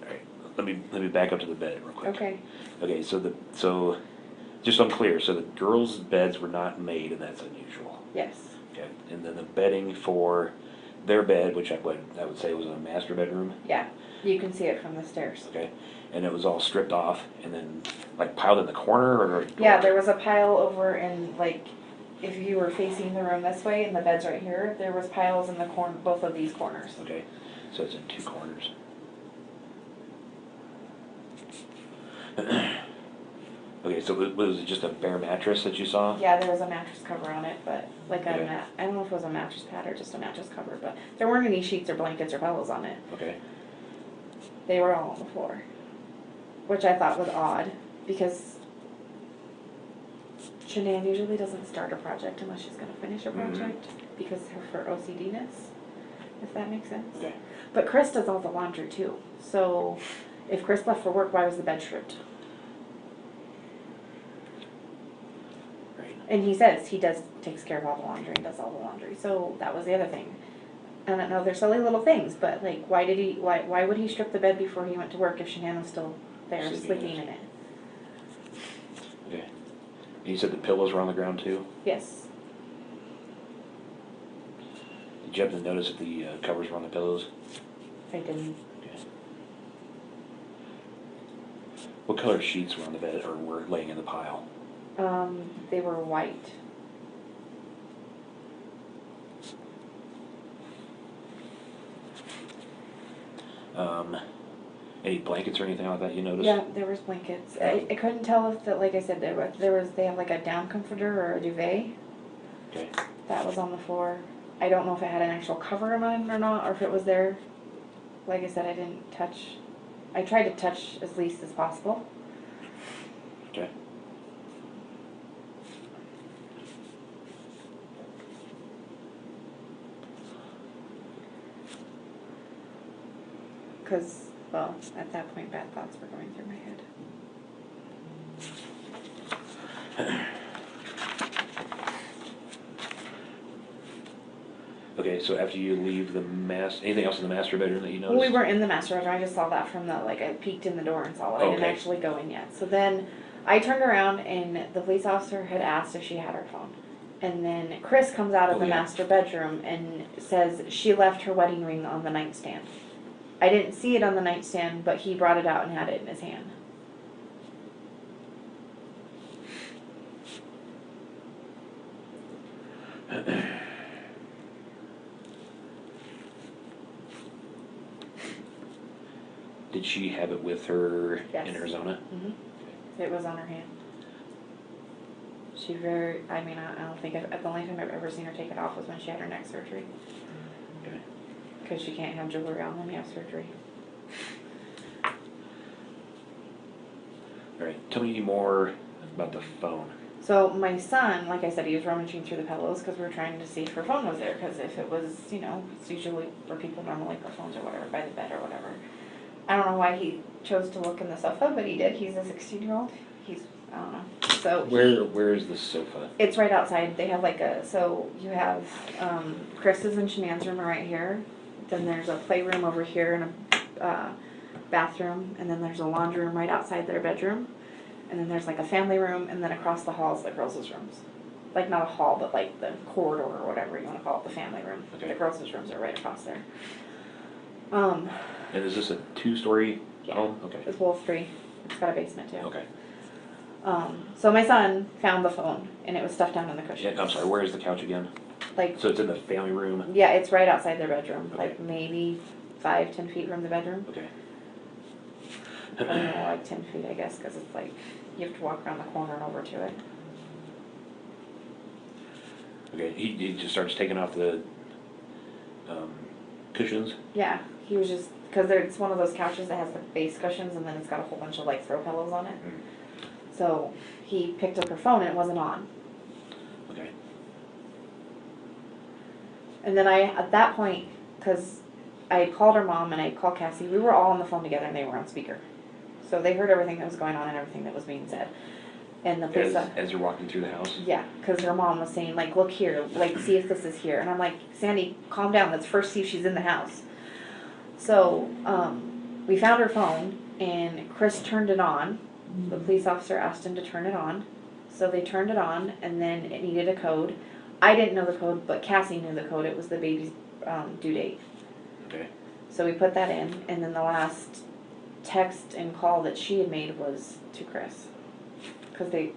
All right. Let me back up to the bed real quick. Okay. Okay. So just so I'm clear, so the girls' beds were not made, and that's unusual. Yes. Okay. And then the bedding for their bed, which I would say was a master bedroom. Yeah. You can see it from the stairs. Okay. And it was all stripped off and then like piled in the corner, or? Yeah, there was a pile over in, like, if you were facing the room this way and the bed's right here, there was piles in the both of these corners. Okay. So it's in two corners. Okay, so was it just a bare mattress that you saw? Yeah, there was a mattress cover on it, but like Okay. I don't know if it was a mattress pad or just a mattress cover, but there weren't any sheets or blankets or pillows on it. Okay. They were all on the floor, which I thought was odd because Shanann usually doesn't start a project unless she's going to finish a project because of her OCD-ness, if that makes sense. Okay. But Chris does all the laundry too, so if Chris left for work, why was the bed stripped? Right. And he says he takes care of all the laundry and does all the laundry, so that was the other thing. I don't know, they're silly little things, but like, why would he strip the bed before he went to work if Shanann was still there sleeping in it? Okay. And you said the pillows were on the ground too? Yes. Did you happen to notice if the covers were on the pillows? I didn't. Okay. What color sheets were on the bed or were laying in the pile? They were white. Any blankets or anything like that you noticed? Yeah, there was blankets. I couldn't tell if that, like I said, they have like a down comforter or a duvet. Okay. That was on the floor. I don't know if it had an actual cover on it or not, or if it was there. Like I said, I didn't touch. I tried to touch as least as possible. Okay. Cause, well, at that point, bad thoughts were going through my head. Okay, so after you leave the anything else in the master bedroom that you Well, noticed? we weren't in the master bedroom, I just saw that from the, like, I peeked in the door and saw it, I didn't Okay. actually go in yet. So then, I turned around and the police officer had asked if she had her phone. And then Chris comes out of Oh, the yeah. master bedroom and says she left her wedding ring on the nightstand. I didn't see it on the nightstand, but he brought it out and had it in his hand. Did she have it with her Yes. in Arizona? It was on her hand. I mean, I don't think, the only time I've ever seen her take it off was when she had her neck surgery. Okay. Because she can't have jewelry on when you have surgery. All right, tell me more about the phone. So my son, like I said, he was rummaging through the pillows because we were trying to see if her phone was there. Because if it was, it's usually where people normally put phones or whatever, by the bed or whatever. I don't know why he chose to look in the sofa, but he did. He's a 16-year-old. I don't know. So Where is the sofa? it's right outside. They have so you have Chris's and Shanann's room are right here. Then there's a playroom over here and a bathroom. And then there's a laundry room right outside their bedroom. And then there's like a family room, and then across the hall is the girls' rooms. Like not a hall, but like the corridor or whatever you want to call it, the family room. Okay. The girls' rooms are right across there. And is this a 2-story Yeah. home? Okay. It's well 3. It's got a basement too. Okay. So my son found the phone, and it was stuffed down in the cushion. Yeah, I'm sorry, where is the couch again? Like, So it's in the family room? yeah, it's right outside their bedroom. Okay. Like maybe 5-10 feet from the bedroom. Okay. Or more like 10 feet, I guess, because it's like you have to walk around the corner and over to it. Okay, he just starts taking off the cushions? Yeah, he was just, because it's one of those couches that has the base cushions and then it's got a whole bunch of like throw pillows on it. So he picked up her phone and it wasn't on. Okay. And then at that point, because I called her mom and I called Cassie, we were all on the phone together and they were on speaker. So they heard everything that was going on and everything that was being said. And the police... As you're walking through the house? Yeah, because her mom was saying, like, look here, like, see if this is here. And I'm like, Sandy, calm down, let's first see if she's in the house. So, we found her phone, and Chris turned it on. The police officer asked him to turn it on. So they turned it on, and then it needed a code. I didn't know the code, but Cassie knew the code. It was the baby's due date. Okay. So we put that in, and then the last text and call that she had made was to Chris. Because they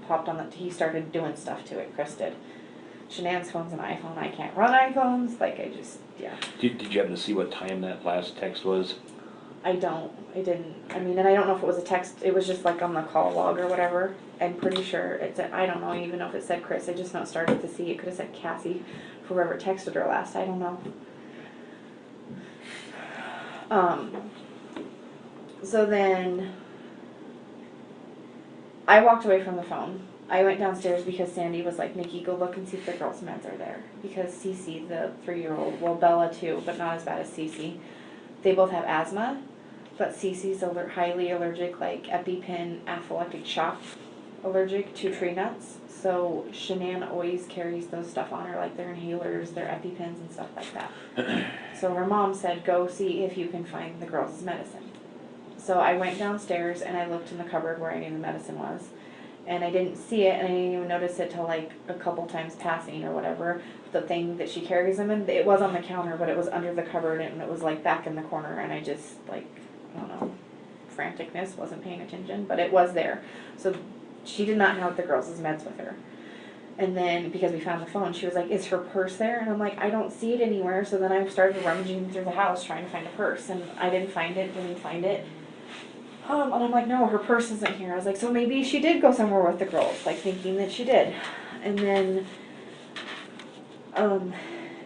popped on he started doing stuff to it, Chris did. Shanann's phone's an iPhone, I can't run iPhones, yeah. Did you happen to see what time that last text was? I didn't, I mean, and I don't know if it was a text, it was just like on the call log or whatever. I'm pretty sure it said, I don't know even know if it said Chris, I just not started to see, it could have said Cassie, whoever texted her last, I don't know. So then, I walked away from the phone. I went downstairs because Sandy was like, Nikki, go look and see if the girls' meds are there. Because Cece, the 3-year-old, well, Bella too, but not as bad as Cece. They both have asthma, but Cece's highly allergic, like EpiPen, anaphylactic shock allergic to tree nuts. So Shanann always carries those stuff on her, like their inhalers, their EpiPens and stuff like that. So her mom said, go see if you can find the girls' medicine. So I went downstairs and I looked in the cupboard where I knew the medicine was. And I didn't see it, and I didn't even notice it till like a couple times passing or whatever. The thing that she carries them in, it was on the counter, but it was under the cupboard and it was like back in the corner. And I just I don't know, franticness, wasn't paying attention, but it was there. So she did not have the girls' meds with her. And then because we found the phone, she was like, is her purse there? And I'm like, I don't see it anywhere. So then I started rummaging through the house trying to find a purse, and I didn't find it. And I'm like, no, her purse isn't here. I was like, so maybe she did go somewhere with the girls, like thinking that she did. And then,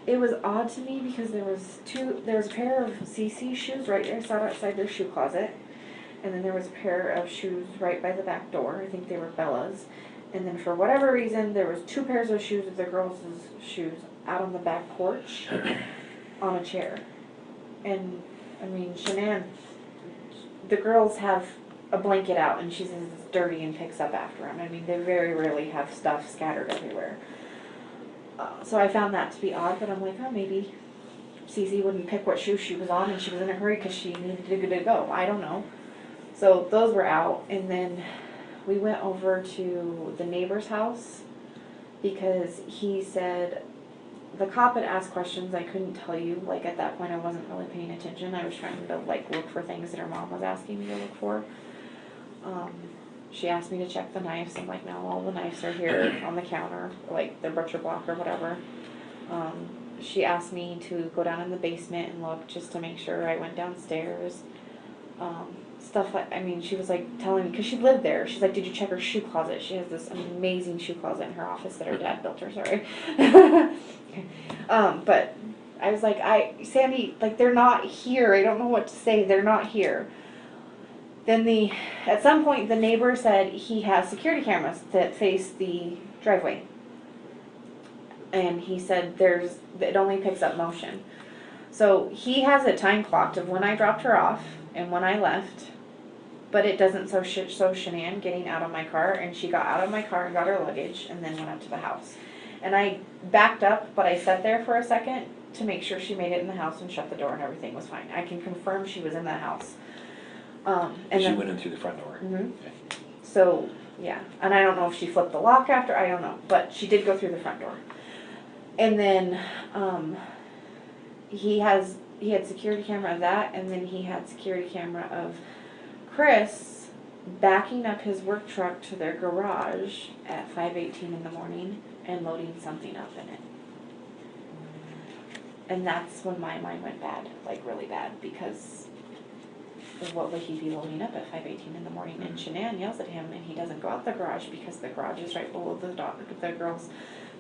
it was odd to me because there was a pair of CC shoes right there, sat outside their shoe closet. And then there was a pair of shoes right by the back door. I think they were Bella's. And then for whatever reason, there was 2 pairs of shoes of the girls' shoes out on the back porch on a chair. And I mean, Shanann, the girls have a blanket out and she says it's dirty and picks up after them. I mean, they very rarely have stuff scattered everywhere. So I found that to be odd, but I'm like, oh, maybe Cece wouldn't pick what shoe she was on and she was in a hurry because she needed to go. I don't know. So those were out, and then we went over to the neighbor's house because he said the cop had asked questions I couldn't tell you. Like at that point I wasn't really paying attention. I was trying to like look for things that her mom was asking me to look for. She asked me to check the knives. I'm like, no, all the knives are here on the counter, like the butcher block or whatever. She asked me to go down in the basement and look just to make sure. I went downstairs. Stuff like, I mean, she was like telling me, because she lived there, she's like, did you check her shoe closet? She has this amazing shoe closet in her office that her dad built her, sorry. But I was like, Sandy, like, they're not here. I don't know what to say. They're not here. Then at some point, the neighbor said he has security cameras that face the driveway. And he said it only picks up motion. So he has it time clocked of when I dropped her off and when I left, but it doesn't show Shanann getting out of my car, and she got out of my car and got her luggage and then went up to the house. And I backed up, but I sat there for a second to make sure she made it in the house and shut the door and everything was fine. I can confirm she was in the house. And she went in through the front door. Mm-hmm. Okay. So, yeah. And I don't know if she flipped the lock after, I don't know. But she did go through the front door. And then he had security camera of that, and then he had security camera of Chris backing up his work truck to their garage at 5:18 in the morning and loading something up in it. And that's when my mind went bad, like really bad, because what would he be loading up at 5:18 in the morning? And Shanann yells at him, and he doesn't go out the garage because the garage is right below the girl's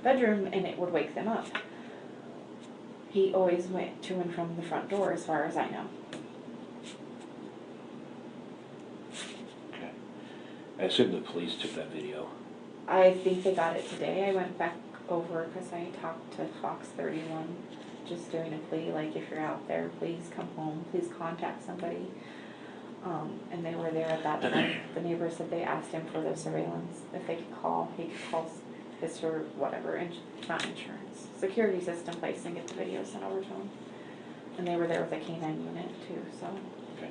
bedroom, and it would wake them up. He always went to and from the front door, as far as I know. Okay. I assume the police took that video. I think they got it today. I went back over because I talked to Fox 31, just doing a plea, like, if you're out there, please come home, please contact somebody. And they were there at that time. The neighbor said they asked him for the surveillance, if they could call, he could call his or whatever, not insurance, security system place and get the video sent over to him. And they were there with a canine unit too, so. Okay.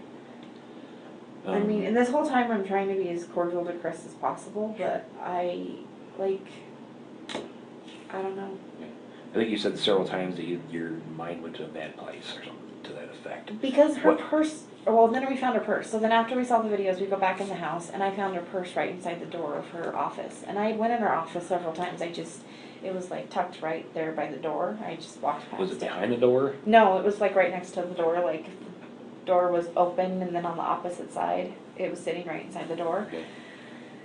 I mean, and this whole time I'm trying to be as cordial to Chris as possible, but I don't know. Yeah. I think you said several times that your mind went to a bad place or something to that effect. Because her purse, well, then we found her purse. So then after we saw the videos, we go back in the house, and I found her purse right inside the door of her office. And I went in her office several times. It was like tucked right there by the door. I just walked past it. Was it behind the door? No, it was like right next to the door. Like the door was open, and then on the opposite side, it was sitting right inside the door. Okay.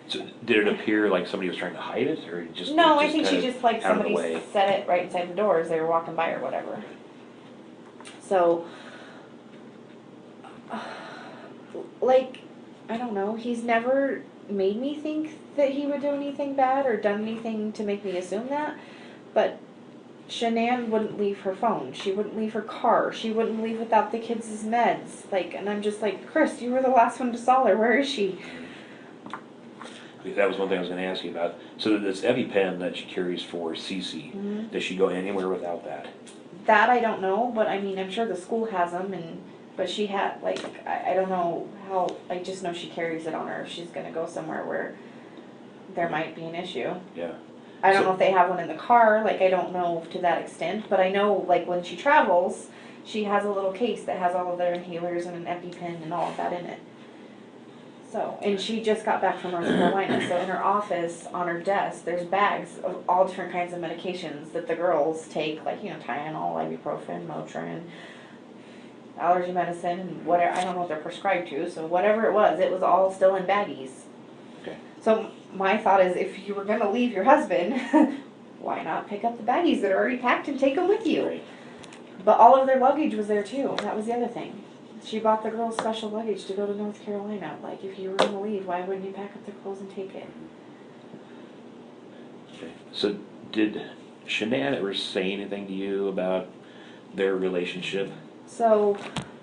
So did it appear like somebody was trying to hide it, or just? No, it I think she just like somebody set it right inside the door as they were walking by or whatever. So, like, I don't know. He's never made me think that he would do anything bad or done anything to make me assume that. But Shanann wouldn't leave her phone. She wouldn't leave her car. She wouldn't leave without the kids' meds. Like, and I'm just like, Chris, you were the last one to saw her. Where is she? That was one thing I was going to ask you about. So this EpiPen that she carries for Cece, Mm-hmm. does she go anywhere without that? That I don't know, but I mean, I'm sure the school has them, but she had, like, I don't know how, I just know she carries it on her if she's gonna go somewhere where there might be an issue. Yeah. I don't know if they have one in the car, like, I don't know to that extent, but I know, like, when she travels, she has a little case that has all of their inhalers and an EpiPen and all of that in it. So, and she just got back from North Carolina, so in her office, on her desk, there's bags of all different kinds of medications that the girls take, like, you know, Tylenol, ibuprofen, Motrin, allergy medicine, and whatever, I don't know what they're prescribed to, so whatever it was all still in baggies. Okay. So my thought is, if you were going to leave your husband, why not pick up the baggies that are already packed and take them with you? Right. But all of their luggage was there too, that was the other thing. She bought the girls special luggage to go to North Carolina. Like, if you were going to leave, why wouldn't you pack up their clothes and take it? Okay. So did Shanann ever say anything to you about their relationship? So,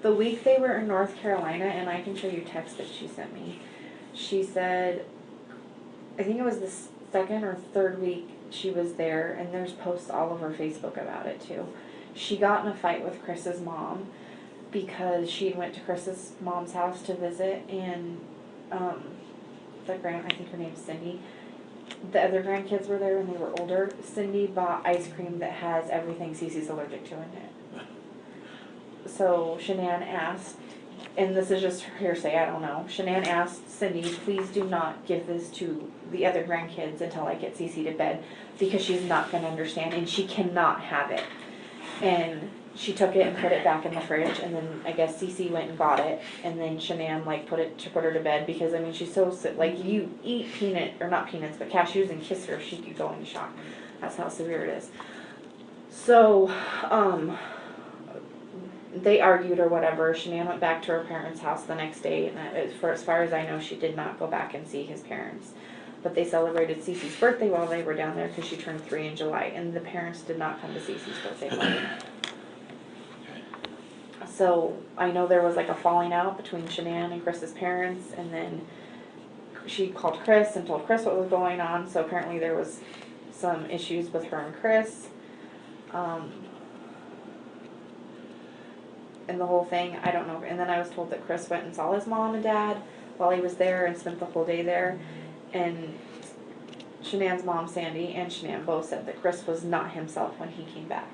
the week they were in North Carolina, and I can show you text that she sent me. She said, I think it was the second or third week she was there, and there's posts all over Facebook about it too. She got in a fight with Chris's mom because she went to Chris's mom's house to visit, and I think her name's Cindy. The other grandkids were there and they were older. Cindy bought ice cream that has everything Cece's allergic to in it. So Shanann asked, and this is just hearsay, I don't know. Shanann asked Cindy, please do not give this to the other grandkids until I get Cece to bed, because she's not going to understand and she cannot have it. And she took it and put it back in the fridge, and then I guess Cece went and got it, and then Shanann put her to bed, because I mean she's so sick. Like, you eat not peanuts, but cashews and kiss her, she could go into shock. That's how severe it is. So, they argued or whatever. Shanann went back to her parents' house the next day, and as far as I know, she did not go back and see his parents. But they celebrated Cece's birthday while they were down there, because she turned 3 in July, and the parents did not come to Cece's birthday party. So I know there was like a falling out between Shanann and Chris's parents, and then she called Chris and told Chris what was going on. So apparently there was some issues with her and Chris. And the whole thing, I don't know. And then I was told that Chris went and saw his mom and dad while he was there and spent the whole day there. And Shanann's mom, Sandy, and Shanann both said that Chris was not himself when he came back.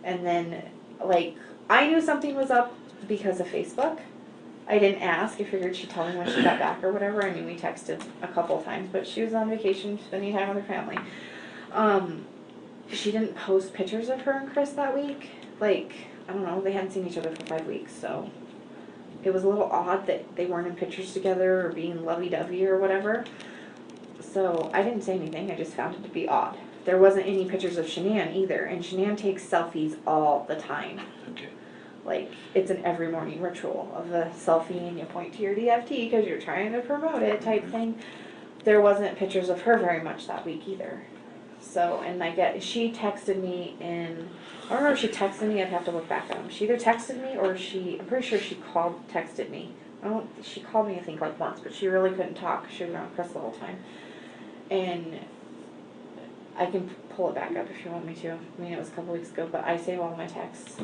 And then, like, I knew something was up because of Facebook. I didn't ask. I figured she'd tell me when she got back or whatever. I mean, we texted a couple times, but she was on vacation, spending time with her family. She didn't post pictures of her and Chris that week. Like, I don't know, they hadn't seen each other for 5 weeks, so it was a little odd that they weren't in pictures together or being lovey-dovey or whatever. So I didn't say anything. I just found it to be odd. There wasn't any pictures of Shanann either, and Shanann takes selfies all the time. Okay. Like, it's an every morning ritual of a selfie, and you point to your DFT because you're trying to promote it type thing. There wasn't pictures of her very much that week either. So, and she texted me I don't know if she texted me, I'd have to look back at them. She either texted me or I'm pretty sure she texted me. She called me I think like once, but she really couldn't talk. She was around Chris the whole time. And I can pull it back up if you want me to. I mean, it was a couple weeks ago, but I save all my texts.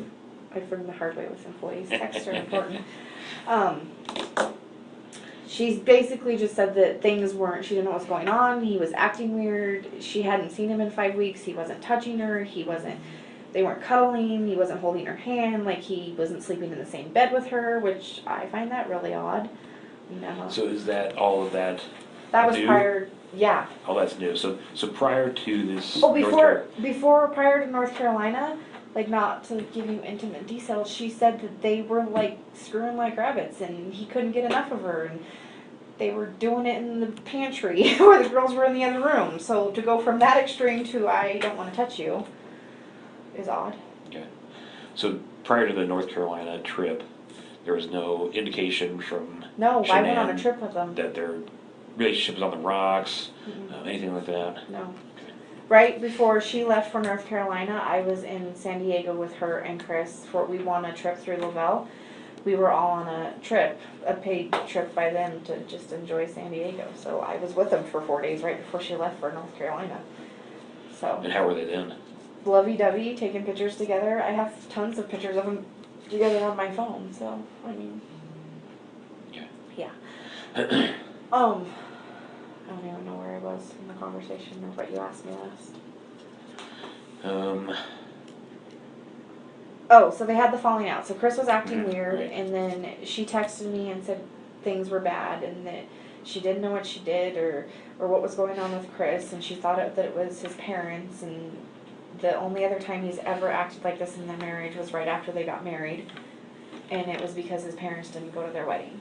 I've learned the hard way with employees. Texts are important. She's basically just said that she didn't know what's going on. He was acting weird. She hadn't seen him in 5 weeks. He wasn't touching her. They weren't cuddling. He wasn't holding her hand. Like, he wasn't sleeping in the same bed with her, which I find that really odd. You know. So is that all of that? That was new? prior. Yeah. Oh, that's new. So prior to this. Oh, prior to North Carolina, like, not to give you intimate details, she said that they were like screwing like rabbits, and he couldn't get enough of her, and they were doing it in the pantry where the girls were in the other room. So to go from that extreme to I don't want to touch you is odd. Okay. So prior to the North Carolina trip, there was no indication from No, I went on a Shanann trip with them. that their relationship was on the rocks, anything like that? No. Okay. Right before she left for North Carolina, I was in San Diego with her and Chris. We won a trip through Lavelle. We were all on a paid trip by them to just enjoy San Diego. So I was with them for 4 days right before she left for North Carolina. So. And how were they then? Lovey-dovey, taking pictures together. I have tons of pictures of them together on my phone. So I mean, Okay. yeah. I don't even know where I was in the conversation or what you asked me last. Oh, so they had the falling out. So Chris was acting weird, right. and then she texted me and said things were bad, and that she didn't know what she did or what was going on with Chris, and she thought that it was his parents, and the only other time he's ever acted like this in their marriage was right after they got married, and it was because his parents didn't go to their wedding.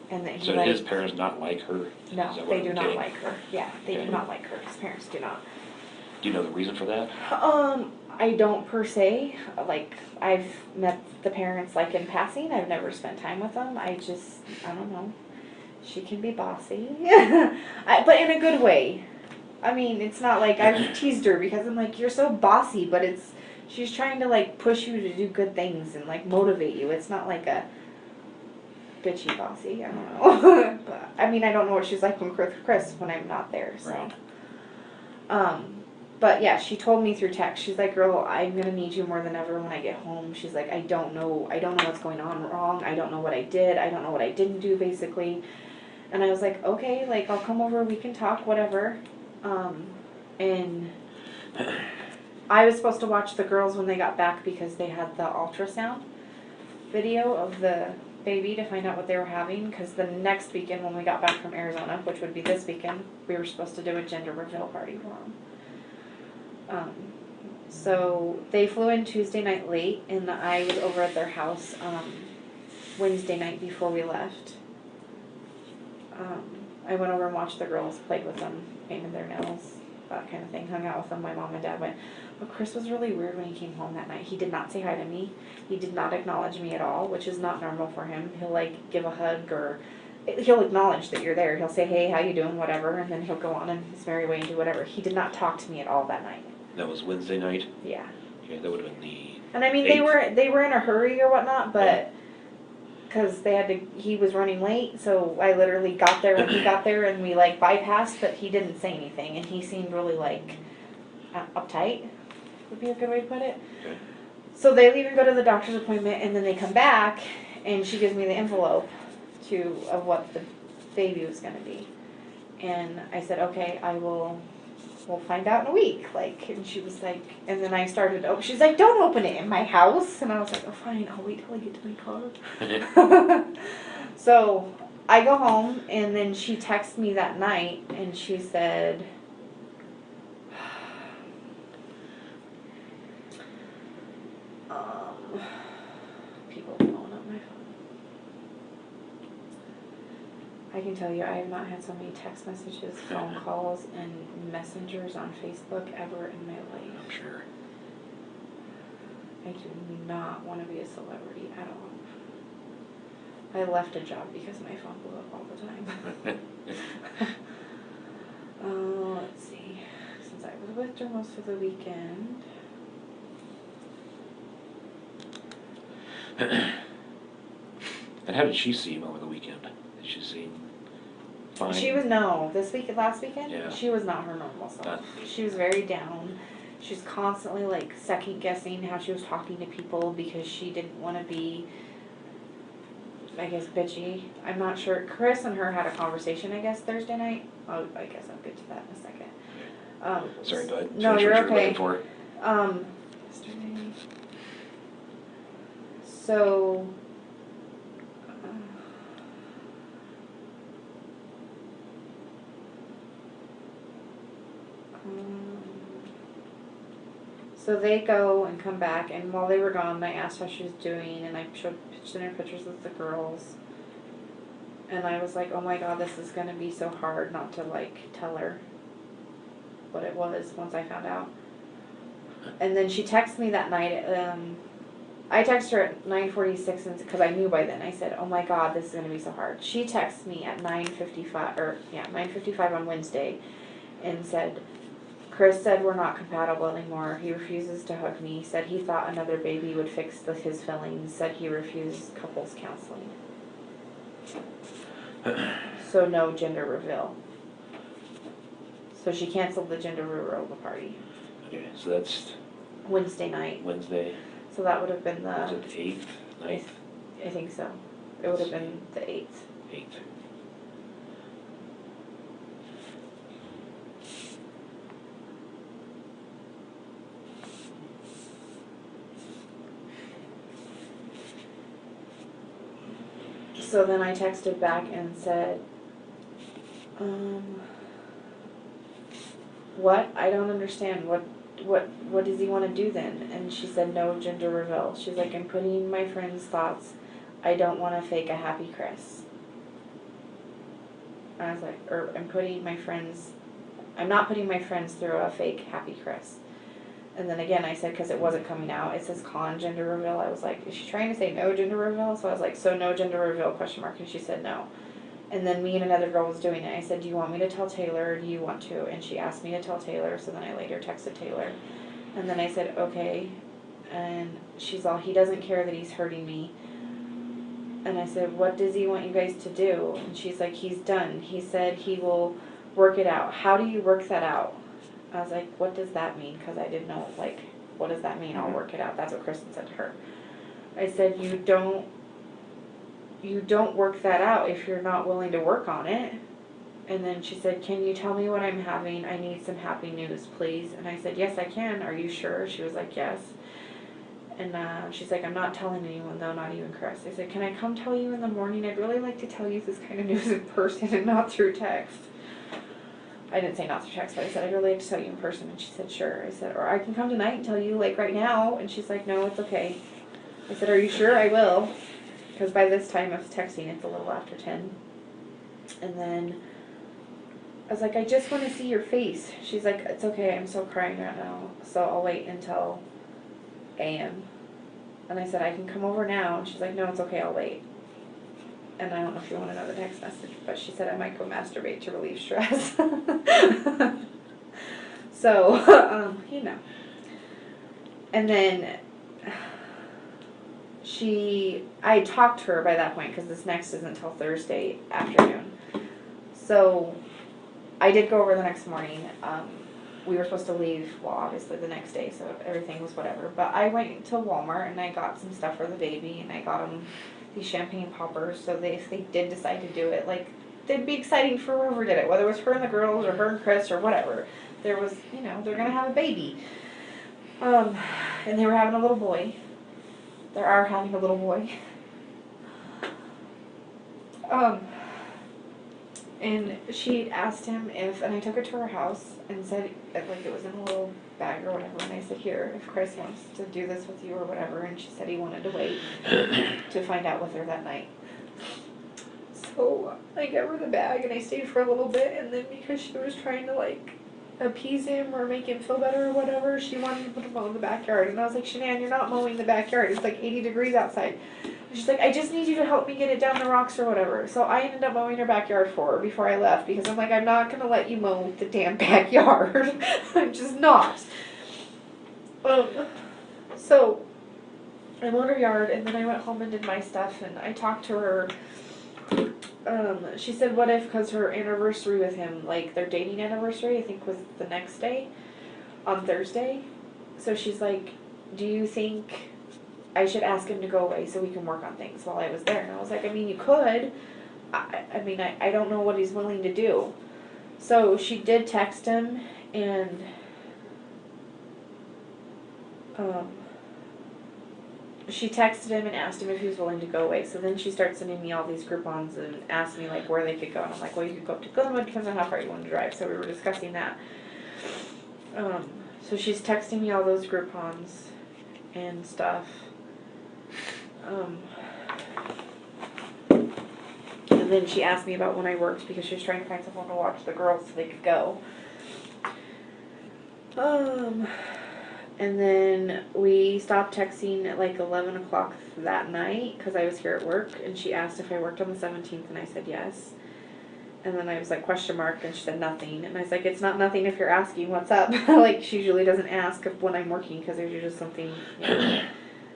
And that So his parents not like her? No, they do not like her. Yeah, they Okay. do not like her. His parents do not. Do you know the reason for that? I don't per se. Like, I've met the parents like in passing. I've never spent time with them. I don't know. She can be bossy, but in a good way. I mean, it's not like I've teased her because I'm like, you're so bossy, but she's trying to like push you to do good things and like motivate you. It's not like a bitchy bossy, I don't know. But I mean, I don't know what she's like with Chris when I'm not there, so. Right. But yeah, she told me through text. She's like, "Girl, I'm gonna need you more than ever when I get home." She's like, I don't know what's going on wrong. I don't know what I did. I don't know what I didn't do, basically." And I was like, "Okay, like I'll come over. We can talk, whatever." And I was supposed to watch the girls when they got back because they had the ultrasound video of the baby to find out what they were having. Because the next weekend when we got back from Arizona, which would be this weekend, we were supposed to do a gender reveal party for them. So they flew in Tuesday night late, and I was over at their house Wednesday night before we left. I went over and watched the girls, played with them, painted their nails, that kind of thing, hung out with them. My mom and dad went. But Chris was really weird when he came home that night. He did not say hi to me. He did not acknowledge me at all, which is not normal for him. He'll like give a hug, or he'll acknowledge that you're there. He'll say, "Hey, how you doing?" whatever, and then he'll go on in his merry way and do whatever. He did not talk to me at all that night. That was Wednesday night? Yeah. Okay, that would have been the And I mean, 8th. they were in a hurry or whatnot, but because he was running late, so I literally got there when he got there, and we like bypassed, but he didn't say anything, and he seemed really like uptight, would be a good way to put it. Okay. So they leave and go to the doctor's appointment, and then they come back, and she gives me the envelope of what the baby was going to be, and I said, "Okay, we'll find out in a week," like, and she was like, and then I started, she's like, "Don't open it in my house," and I was like, "Oh, fine, I'll wait till I get to my car." So I go home, and then she texted me that night, and she said, people blowing up my phone. I can tell you, I have not had so many text messages, phone calls, and messengers on Facebook ever in my life. I'm sure. I do not want to be a celebrity at all. I left a job because my phone blew up all the time. Let's see. Since I was with her most of the weekend. And how did she seem over the weekend? Did she seem fine? She was, last weekend, Yeah. she was not her normal self. She was very down. She was constantly like second guessing how she was talking to people because she didn't want to be, I guess, bitchy. I'm not sure. Chris and her had a conversation, I guess, Thursday night. Oh, I guess I'll get to that in a second. Sorry, bud. No, you're okay. For. Yesterday. So. So they go and come back, and while they were gone, I asked how she was doing, and I showed her pictures of the girls. And I was like, "Oh my God, this is gonna be so hard not to like tell her what it was once I found out." And then she texted me that night. I texted her at 9:46 because I knew by then. I said, "Oh my God, this is gonna be so hard." She texted me at 9:55 on Wednesday, and said, "Chris said we're not compatible anymore. He refuses to hug me. Said he thought another baby would fix his feelings. Said he refused couples counseling. So no gender reveal." So she canceled the gender reveal party. Okay, so that's Wednesday night. Wednesday. So that would have been Was it the 8th, 9th? I think so. It would have been the 8th. 8th. So then I texted back and said, what? I don't understand. What does he want to do then? And she said, no gender reveal. She's like, "I'm putting my friend's thoughts. I don't want to fake a happy Chris." And I was like, I'm not putting my friends through a fake happy Chris. And then again, I said, because it wasn't coming out, it says con gender reveal. I was like, is she trying to say no gender reveal? So I was like, so no gender reveal, question mark. And she said no. And then me and another girl was doing it. I said, "Do you want me to tell Taylor, or do you want to?" And she asked me to tell Taylor, so then I later texted Taylor. And then I said, "Okay." and she's all, he doesn't care that he's hurting me. And I said, what does he want you guys to do? And she's like, he's done. He said he will work it out. How do you work that out? I was like, what does that mean? Because I didn't know, like, what does that mean? I'll work it out. That's what Kristen said to her. I said, you don't work that out if you're not willing to work on it. And then she said, can you tell me what I'm having? I need some happy news, please. And I said, yes, I can. Are you sure? She was like, yes. And she's like, I'm not telling anyone, though, not even Chris. I said, can I come tell you in the morning? I'd really like to tell you this kind of news in person and not through text. I didn't say not through text, but I said, I'd really like to tell you in person. And she said, sure. I said, or I can come tonight and tell you, like, right now. And she's like, no, it's okay. I said, are you sure? I will. Because by this time I was texting, it's a little after 10. And then I was like, I just want to see your face. She's like, it's okay, I'm still crying right now, so I'll wait until AM. And I said, I can come over now. And she's like, no, it's okay, I'll wait. And I don't know if you want to know the text message, but she said I might go masturbate to relieve stress. So, you know. And then I talked to her by that point, because this next isn't until Thursday afternoon. So I did go over the next morning. We were supposed to leave, well, obviously the next day, so everything was whatever. But I went to Walmart and I got some stuff for the baby, and I got them these champagne poppers, so if they did decide to do it, like, they'd be exciting for whoever did it, whether it was her and the girls or her and Chris or whatever. There was, you know, they're gonna have a baby. And they were having a little boy. They are having a little boy. And she asked him if, and I took her to her house and said, like, it was in a little bag or whatever, and I said, here, if Chris wants to do this with you or whatever, and she said he wanted to wait to find out with her that night. So I gave her the bag and I stayed for a little bit, and then because she was trying to, like, appease him or make him feel better or whatever, she wanted to put him mow in the backyard, and I was like, Shanann, you're not mowing the backyard, it's like 80 degrees outside. She's like, I just need you to help me get it down the rocks or whatever. So I ended up mowing her backyard for her before I left, because I'm like, I'm not going to let you mow the damn backyard. I'm just not. So I mowed her yard, and then I went home and did my stuff, and I talked to her. She said, what if, because her anniversary with him, like their dating anniversary, I think was the next day, on Thursday. So she's like, do you think I should ask him to go away so we can work on things while I was there? And I was like, I mean, you could. I mean, I don't know what he's willing to do. So she did text him, and she texted him and asked him if he was willing to go away. So then she starts sending me all these Groupons and asked me, like, where they could go. And I'm like, well, you could go up to Glenwood, depends on how far you want to drive. So we were discussing that. So she's texting me all those Groupons and stuff. And then she asked me about when I worked, because she was trying to find someone to watch the girls so they could go. And then we stopped texting at like 11 o'clock that night because I was here at work, and she asked if I worked on the 17th, and I said yes. And then I was like, question mark, and she said nothing. And I was like, it's not nothing if you're asking what's up. Like, she usually doesn't ask when I'm working because there's usually something, you know.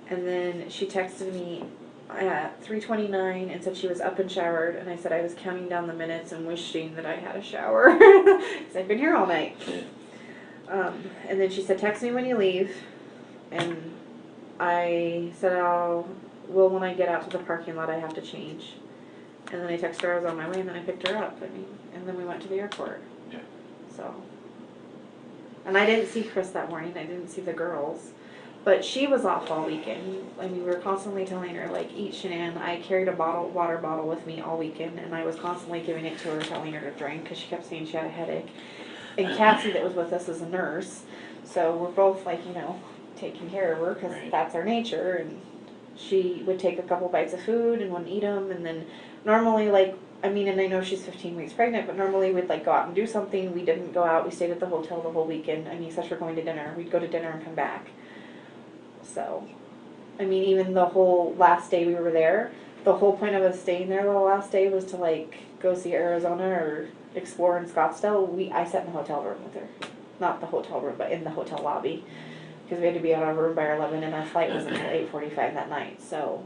And then she texted me at 3:29 and said she was up and showered, and I said I was counting down the minutes and wishing that I had a shower because I've been here all night. And then she said, text me when you leave, and I said, when I get out to the parking lot I have to change. And then I texted her I was on my way, and then I picked her up, and then we went to the airport. Yeah. So, and I didn't see Chris that morning, I didn't see the girls. But she was off all weekend. I mean, we were constantly telling her, like, eat Shanann. I carried a water bottle with me all weekend, and I was constantly giving it to her, telling her to drink, because she kept saying she had a headache. And Cassie, that was with us, is a nurse, so we're both, like, you know, taking care of her, because that's our nature. And she would take a couple bites of food and wouldn't eat them, and then normally, like, I mean, and I know she's 15 weeks pregnant, but normally we'd, like, go out and do something. We didn't go out. We stayed at the hotel the whole weekend. I mean, except for going to dinner. We'd go to dinner and come back. So, I mean, even the whole last day we were there, the whole point of us staying there the last day was to, like, go see Arizona or explore in Scottsdale. I sat in the hotel room with her. Not the hotel room, but in the hotel lobby. because we had to be out of our room by 11, and our flight was until 8:45 that night. So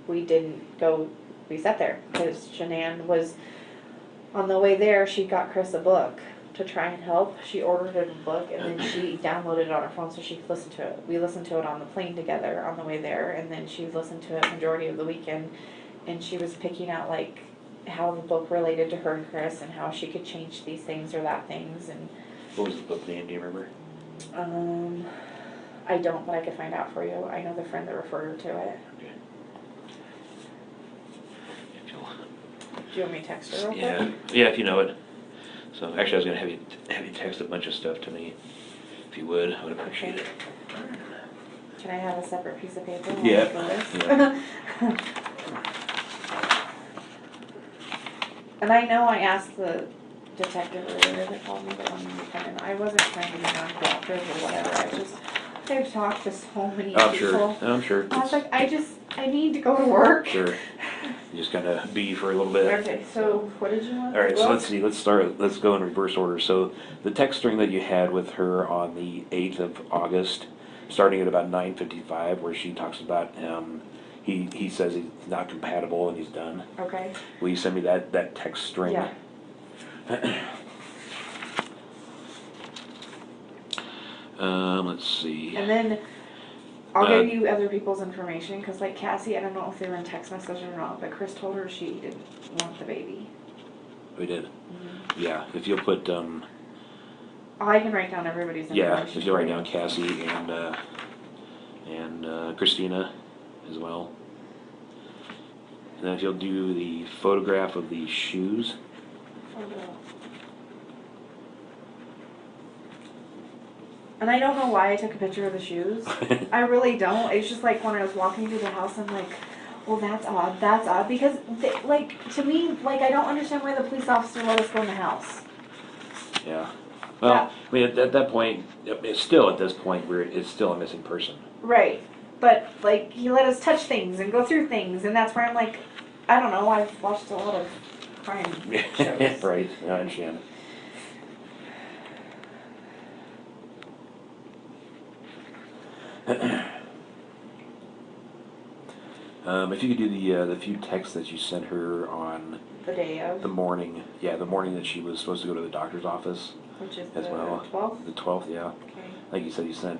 we didn't go. We sat there because Shanann was on the way there. She got Chris a book to try and help. She ordered a book, and then she downloaded it on her phone so she could listen to it. We listened to it on the plane together on the way there, and then she listened to it majority of the weekend, and she was picking out like how the book related to her and Chris and how she could change these things or that things. And What was the book name, do you remember? I don't, but I could find out for you. I know the friend that referred her to it. Okay. If you'll- Do you want me to text her real Yeah, quick? yeah, if you know it. So actually, I was gonna have you text a bunch of stuff to me, if you would. I would appreciate it. Can I have a separate piece of paper? while Yeah, I do this? yeah. And I know I asked the detective earlier that called me that wanted me to come in. I wasn't trying to be non-cooperative or whatever. I've talked to so many I'm people. sure. I'm sure. I was like, I need to go to work. Sure. You just kind of be for a little bit. Okay, so what did you want? All right, so Well, let's see. Let's go in reverse order. So the text string that you had with her on the 8th of August, starting at about 9:55, where she talks about he says he's not compatible and he's done. Okay. Will you send me that text string? Yeah. Let's see. And then I'll give you other people's information, because like Cassie, I don't know if they were in text message or not, but Chris told her she didn't want the baby. We did. Mm-hmm. Yeah, if you'll put I can write down everybody's information. yeah, if you'll write down Cassie and Christina as well. And then if you'll do the photograph of the shoes. And I don't know why I took a picture of the shoes. I really don't. It's just like when I was walking through the house, I'm like, well, that's odd. That's odd. Because, like, to me, like, I don't understand why the police officer let us go in the house. Yeah. Well, I mean, at that point, it's still at this point where it's still a missing person. Right. But, like, he let us touch things and go through things. And that's where I'm like, I don't know. I've watched a lot of crime shows. Right. I understand. If you could do the few texts that you sent her on The day of. the morning, the morning that she was supposed to go to the doctor's office Which is as the well. 12th? The 12th, yeah. Okay. Like you said, you sent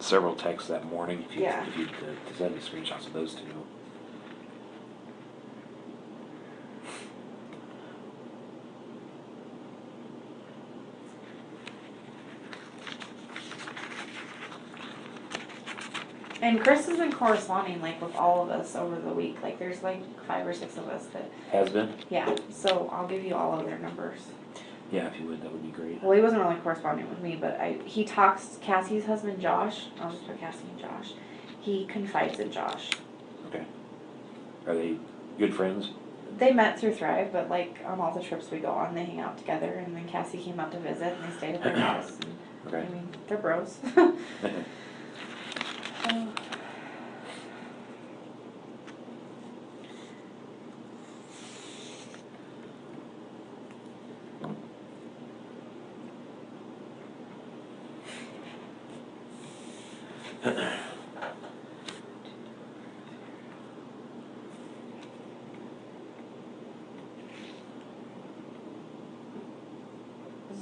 several texts that morning. If you, Yeah. If you send me screenshots of those two. And Chris has been corresponding, like, with all of us over the week. Like, there's, like, 5 or 6 of us that, Has been? yeah. So I'll give you all of their numbers. Yeah, if you would, that would be great. Well, he wasn't really corresponding with me, but he talks, Cassie's husband, Josh, I'll just put Cassie and Josh, he confides in Josh. Okay. Are they good friends? They met through Thrive, but, like, on all the trips we go on, they hang out together, and then Cassie came out to visit, and they stayed at their house. And, Okay. I mean, they're bros.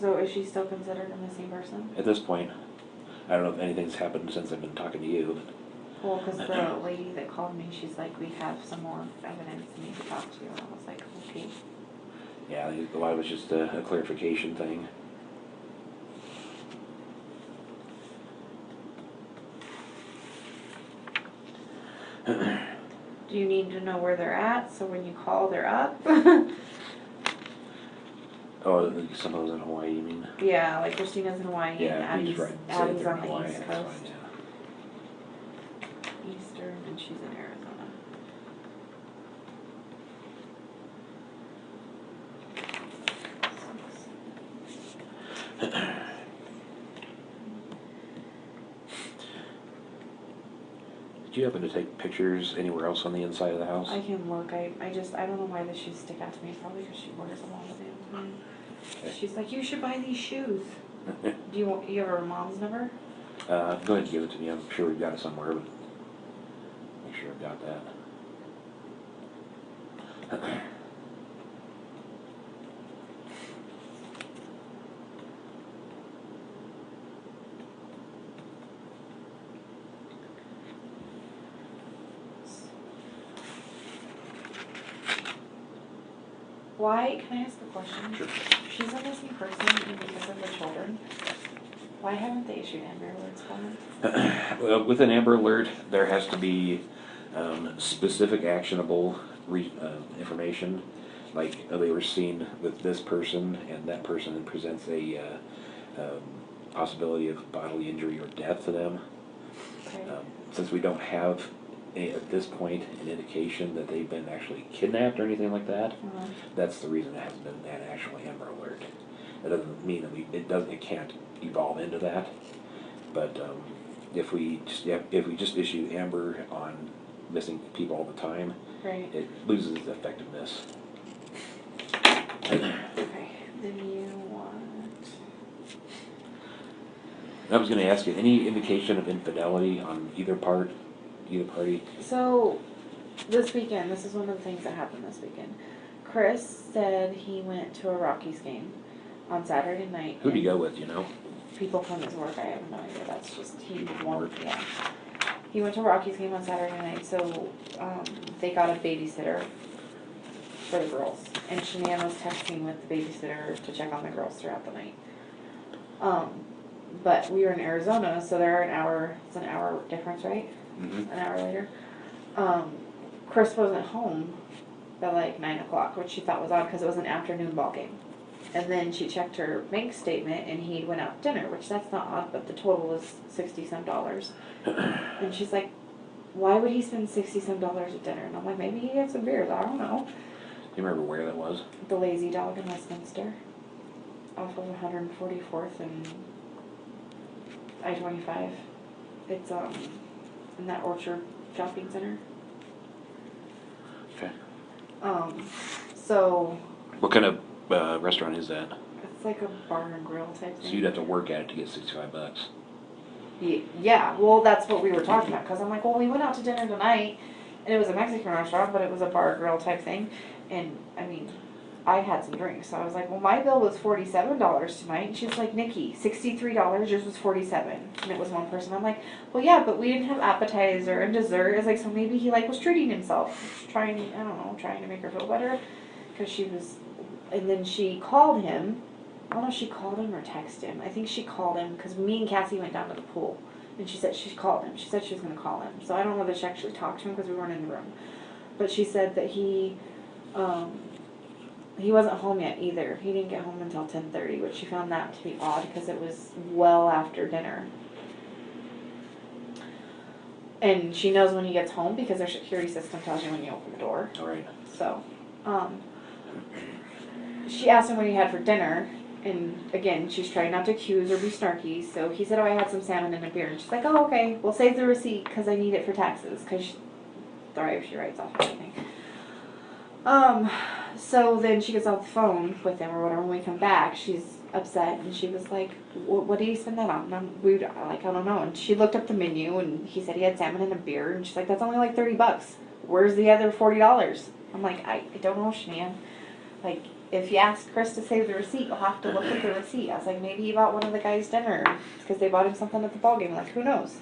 So is she still considered a missing person? At this point, I don't know if anything's happened since I've been talking to you. Well, because the lady that called me, she's like, we have some more evidence we need to talk to you. And I was like, okay. Yeah, a lot of it's just a clarification thing. Do you need to know where they're at, so when you call, they're up? Oh, some of those in Hawaii, you mean? Yeah, like Christina's in Hawaii and Yeah, you Abby's, just say if Abby's they're on in the Hawaii, East that's Coast. fine, Eastern, and she's in Arizona. Did you happen to take pictures anywhere else on the inside of the house? I can look. I don't know why the shoes stick out to me. Probably because she wears them all the damn time. Okay. She's like, you should buy these shoes. You have her mom's number? Go ahead and give it to me. I'm sure we've got it somewhere, but make sure I've got that. Why, can I ask a question? Sure. She's a missing person and because of the children. Why haven't they issued Amber Alerts for them? Well, with an Amber Alert, there has to be specific actionable information, like they were seen with this person, and that person presents a possibility of bodily injury or death to them. Okay. Since we don't have, at this point, an indication that they've been actually kidnapped or anything like that, that's the reason it hasn't been an actual Amber Alert. That doesn't mean that it can't evolve into that. But if we just issue Amber on missing people all the time, Right. it loses its effectiveness. Okay, then you want... I was going to ask you, any indication of infidelity on either party? So, this weekend, this is one of the things that happened this weekend. Chris said he went to a Rockies game on Saturday night. Who'd he go with, you know? People from his work, I have no idea. That's just, he won, Work. yeah. He went to a Rockies game on Saturday night, so they got a babysitter for the girls. And Shanann was texting with the babysitter to check on the girls throughout the night. But we were in Arizona, so they're it's an hour difference, right? Mm-hmm. An hour later. Chris wasn't home by like 9 o'clock, which she thought was odd because it was an afternoon ball game. And then she checked her bank statement and he went out to dinner, which that's not odd, but the total was $60-some. And she's like, why would he spend $60-some at dinner? And I'm like, maybe he had some beers, I don't know. Do you remember where that was? The Lazy Dog in Westminster, off of 144th and I-25. It's in that Orchard Shopping Center. Okay. So What kind of restaurant is that? it's like a bar and grill type thing. So you'd have to work at it to get $65. Yeah, well, that's what we were talking about, because I'm like, well, we went out to dinner tonight, and it was a Mexican restaurant, but it was a bar grill type thing, and, I mean, I had some drinks, so I was like, well, my bill was $47 tonight, and she was like, Nikki, $63, yours was $47, and it was one person. I'm like, well, yeah, but we didn't have appetizer and dessert. It's like, so maybe he, like, was treating himself, trying to make her feel better, because she was, and then she called him. I don't know if she called him or texted him. I think she called him because me and Cassie went down to the pool. And she said she called him. She said she was going to call him. So I don't know that she actually talked to him because we weren't in the room. But she said that he wasn't home yet either. He didn't get home until 10:30, which she found that to be odd because it was well after dinner. And she knows when he gets home because their security system tells you when you open the door. All right. So, she asked him what he had for dinner. And again, she's trying not to accuse or be snarky. So he said, oh, I had some salmon and a beer. And she's like, oh, okay. We'll save the receipt because I need it for taxes. Because sorry if she writes off everything. So then she gets off the phone with him or whatever. When we come back, she's upset. And she was like, what did he spend that on? And I don't know. And she looked up the menu. And he said he had salmon and a beer. And she's like, that's only like $30. Where's the other $40? I'm like, I don't know, Shanann. Like, if you ask Chris to save the receipt, you'll have to look at the receipt. I was like, maybe he bought one of the guys dinner because they bought him something at the ballgame. Like, who knows?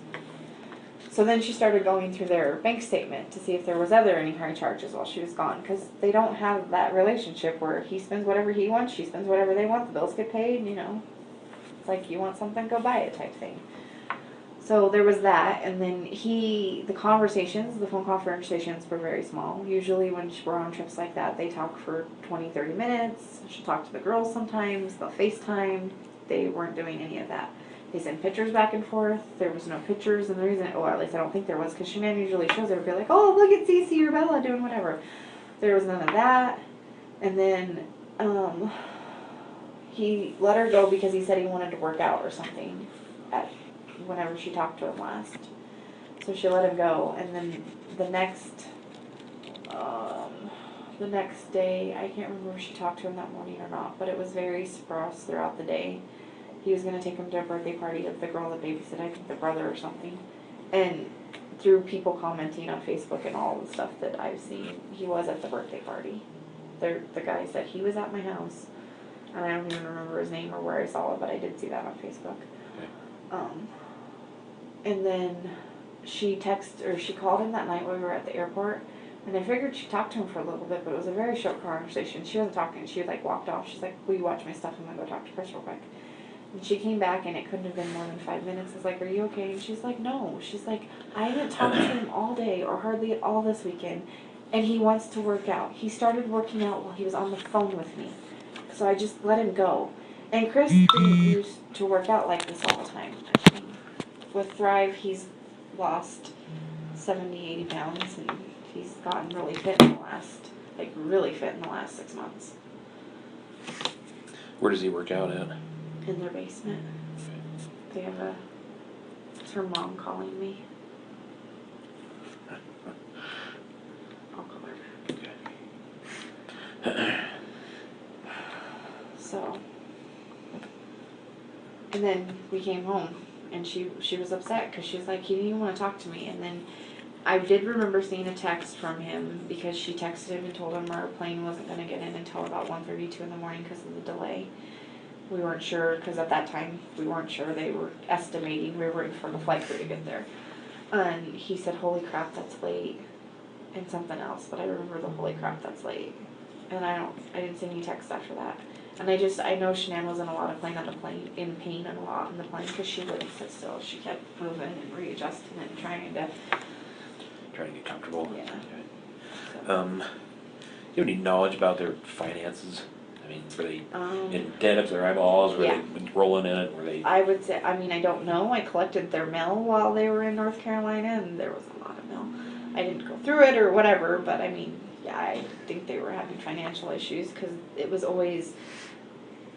So then she started going through their bank statement to see if there was any high charges while she was gone, because they don't have that relationship where he spends whatever he wants, she spends whatever they want, the bills get paid, you know. It's like, you want something, go buy it type thing. So there was that, and then the phone conversations were very small. Usually when we're on trips like that, they talk for 20, 30 minutes. She'll talk to the girls sometimes, they'll FaceTime. They weren't doing any of that. They sent pictures back and forth. There was no pictures, and the reason, or at least I don't think there was, because Shanann usually shows it, would be like, oh, look at Cece or Bella doing whatever. There was none of that. And then he let her go because he said he wanted to work out or something whenever she talked to him last. So she let him go, and then the next day, I can't remember if she talked to him that morning or not, but it was very sparse throughout the day. he was gonna take him to a birthday party of the girl that babysat, I think the brother or something. And through people commenting on Facebook and all the stuff that I've seen, he was at the birthday party. The guy said he was at my house, and I don't even remember his name or where I saw it, but I did see that on Facebook. Okay. And then she called him that night when we were at the airport, and I figured she talked to him for a little bit, but it was a very short conversation. She wasn't talking. She like walked off. She's like, "Will you watch my stuff? I'm gonna go talk to Chris real quick." And she came back, and it couldn't have been more than 5 minutes. I was like, "Are you okay?" And she's like, "No." She's like, "I haven't talked to him all day or hardly at all this weekend, and he wants to work out. He started working out while he was on the phone with me, so I just let him go." And Chris didn't used to work out like this all the time. I mean, with Thrive, he's lost 70, 80 pounds, and he's gotten really fit in the last, like really fit in the last 6 months. Where does he work out at? In their basement. They have it's her mom calling me. I'll call her back. Okay. So, and then we came home, and she was upset because she was like, he didn't even want to talk to me. And then I did remember seeing a text from him because she texted him and told him our plane wasn't going to get in until about 1:32 in the morning because of the delay. We weren't sure, because at that time we weren't sure. They were estimating, we were waiting for the flight crew to get there. And he said, "Holy crap, that's late," and something else, but I remember the "holy crap, that's late." And I didn't see any text after that. And I know Shanann was in a lot of in pain and a lot in the plane because she wouldn't sit still. She kept moving and readjusting and trying to get comfortable. Yeah. Okay. So. You have any knowledge about their finances? I mean, were they in debt up to their eyeballs? Were Yeah. they rolling in it? Were they? I would say, I mean, I don't know. I collected their mail while they were in North Carolina, and there was a lot of mail. I didn't go through it or whatever, but I mean, yeah, I think they were having financial issues because it was always,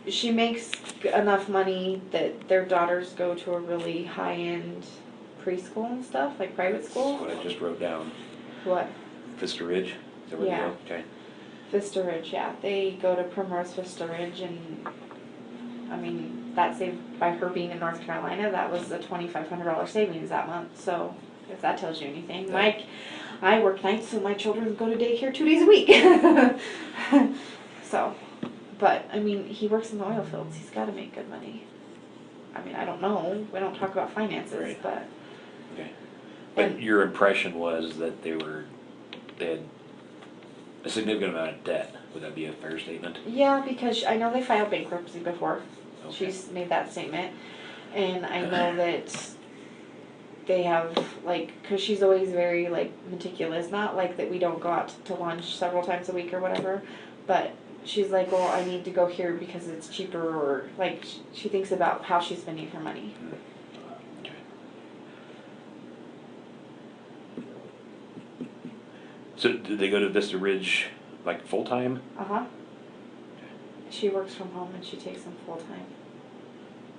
she makes enough money that their daughters go to a really high-end preschool and stuff, like private school. That's what I just wrote down. What? Vista Ridge? Is that where Yeah. they go? Okay. Vista Ridge, yeah. They go to Primrose Vista Ridge, and I mean, that saved, by her being in North Carolina, that was a $2,500 savings that month. So, if that tells you anything. Yeah. I work nights, so my children go to daycare 2 days a week. So, but, I mean, he works in the oil fields. He's got to make good money. I mean, I don't know. We don't talk about finances, Right. but. Okay. But your impression was that they had a significant amount of debt. Would that be a fair statement? Yeah, because I know they filed bankruptcy before. Okay. She's made that statement. And I know that they have, like, because she's always very, like, meticulous. Not like that we don't go out to lunch several times a week or whatever, but she's like, well, I need to go here because it's cheaper, or, like, she thinks about how she's spending her money. Okay. So did they go to Vista Ridge like full time? Uh-huh. She works from home and she takes them full time.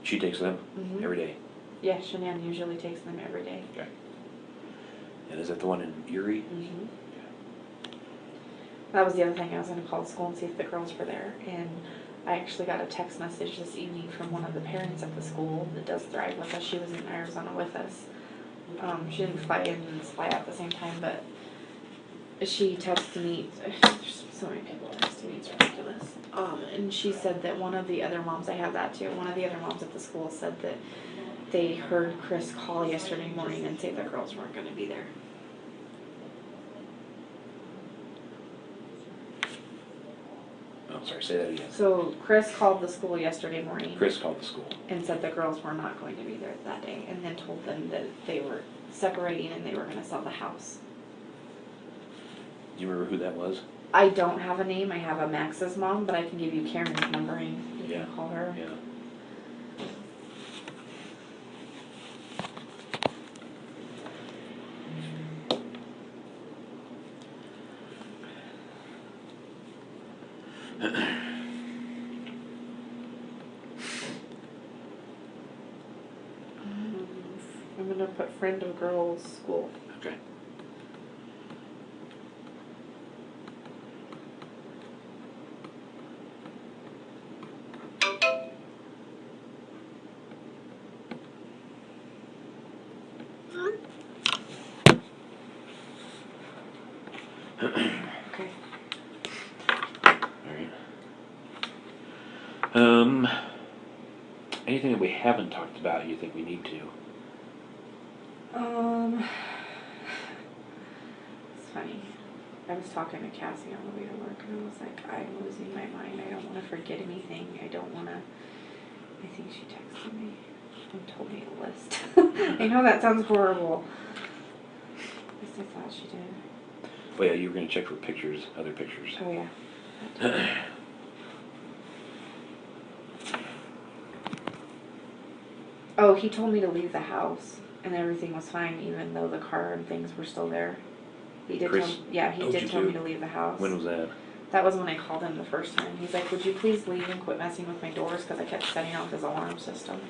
She takes them Mhm. every day. Yeah, Shanann usually takes them every day. Okay. And is that the one in Erie? Mm-hmm. That was the other thing. I was going to call the school and see if the girls were there. And I actually got a text message this evening from one of the parents at the school that does Thrive with us. She was in Arizona with us. She didn't fly in and fly out at the same time, but she texted me. There's so many people texting me, it's ridiculous. And she said that one of the other moms, I have that too, one of the other moms at the school said that they heard Chris call yesterday morning and say the girls weren't going to be there. Oh, sorry, say that again. So Chris called the school yesterday morning. Chris called the school. And said the girls were not going to be there that day, and then told them that they were separating and they were going to sell the house. Do you remember who that was? I don't have a name. I have a Max's mom, but I can give you Karen's number and you can call her. Yeah. I'm going to put friend of girls school. Okay. Anything that we haven't talked about you think we need to? It's funny. I was talking to Cassie on the way to work, and I was like, I'm losing my mind. I don't want to forget anything. I don't want to. I think she texted me and told me a list. I know that sounds horrible. At least I thought she did. Well, yeah, you were going to check for pictures, other pictures. Oh, yeah. Oh, he told me to leave the house, and everything was fine, even though the car and things were still there. He did Chris tell, yeah, he told did you tell to? me to leave the house. When was that? That was when I called him the first time. He's like, would you please leave and quit messing with my doors, because I kept setting off his alarm system.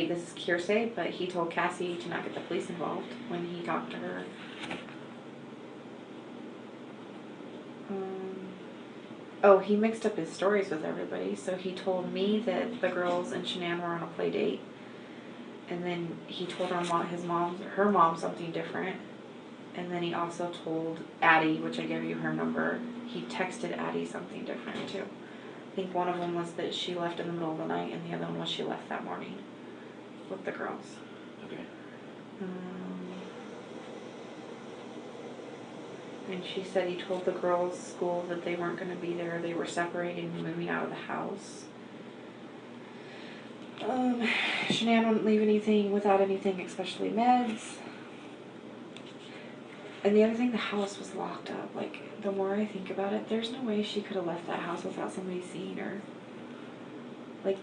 This is hearsay, but he told Cassie to not get the police involved when he talked to her. Oh, he mixed up his stories with everybody. So he told me that the girls and Shanann were on a play date, and then he told her mom something different, and then he also told Addie, which I gave you her number. He texted Addie something different too. I think one of them was that she left in the middle of the night, and the other one was she left that morning with the girls. Okay. And she said he told the girls' school that they weren't going to be there. They were separating and moving out of the house. Shanann wouldn't leave anything without anything, especially meds. And the other thing, the house was locked up. Like, the more I think about it, there's no way she could have left that house without somebody seeing her. Like,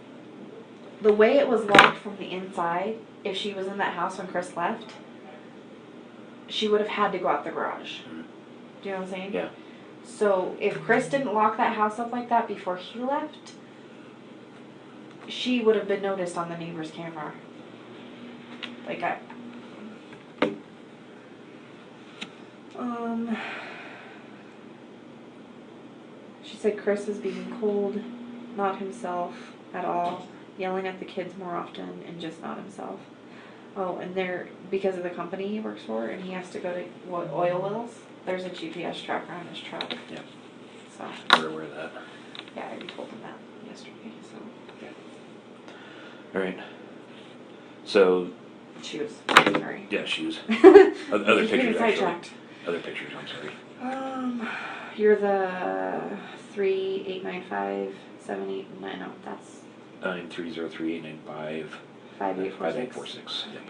the way it was locked from the inside, if she was in that house when Chris left, she would have had to go out the garage. Do you know what I'm saying? Yeah. So, if Chris didn't lock that house up like that before he left, she would have been noticed on the neighbor's camera. Like, she said Chris is being cold, not himself at all, yelling at the kids more often, and just not himself. Oh, and because of the company he works for, and he has to go to oil wells, there's a GPS tracker on his truck. Yeah. So. We're aware of that. Yeah, I already told him that yesterday, so. Okay. All right. So. She was, sorry. Yeah, she was. Other pictures, sidetracked. Other pictures, I'm sorry. You're the 3895789. No, that's 9303895 5846. Yep.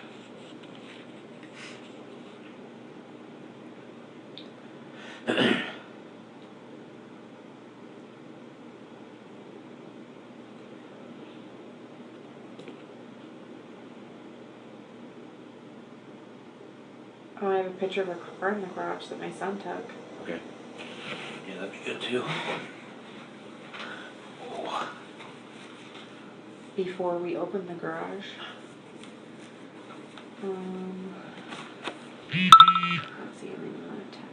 Oh, I have a picture of a car in the garage that my son took. Okay. Yeah, that'd be good too. Oh. Before we opened the garage. Let's see, I didn't want to text.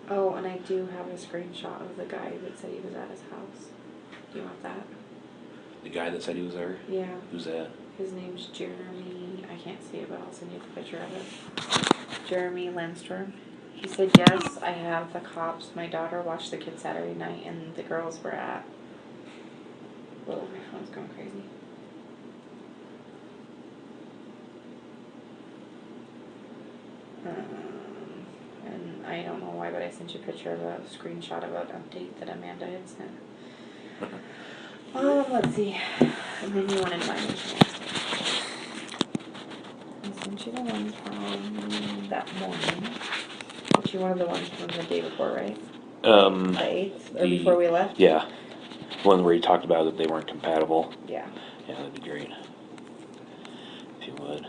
Oh, and I do have a screenshot of the guy that said he was at his house. Do you want that? The guy that said he was there? Yeah. Who's that? His name's Jeremy. I can't see it, but I'll send you the picture of it. Jeremy Lindstrom. He said, yes, I have the cops. My daughter watched the kids Saturday night, and the girls were at... Whoa, my phone's going crazy. And I don't know why, but I sent you a picture of a screenshot of an update that Amanda had sent. Let's see. And then you wanted mine. I sent you the one from that morning. But you wanted the one from the day before, right? The 8th? Or before we left? Yeah. One where he talked about that they weren't compatible. Yeah. Yeah, that'd be great. If you would.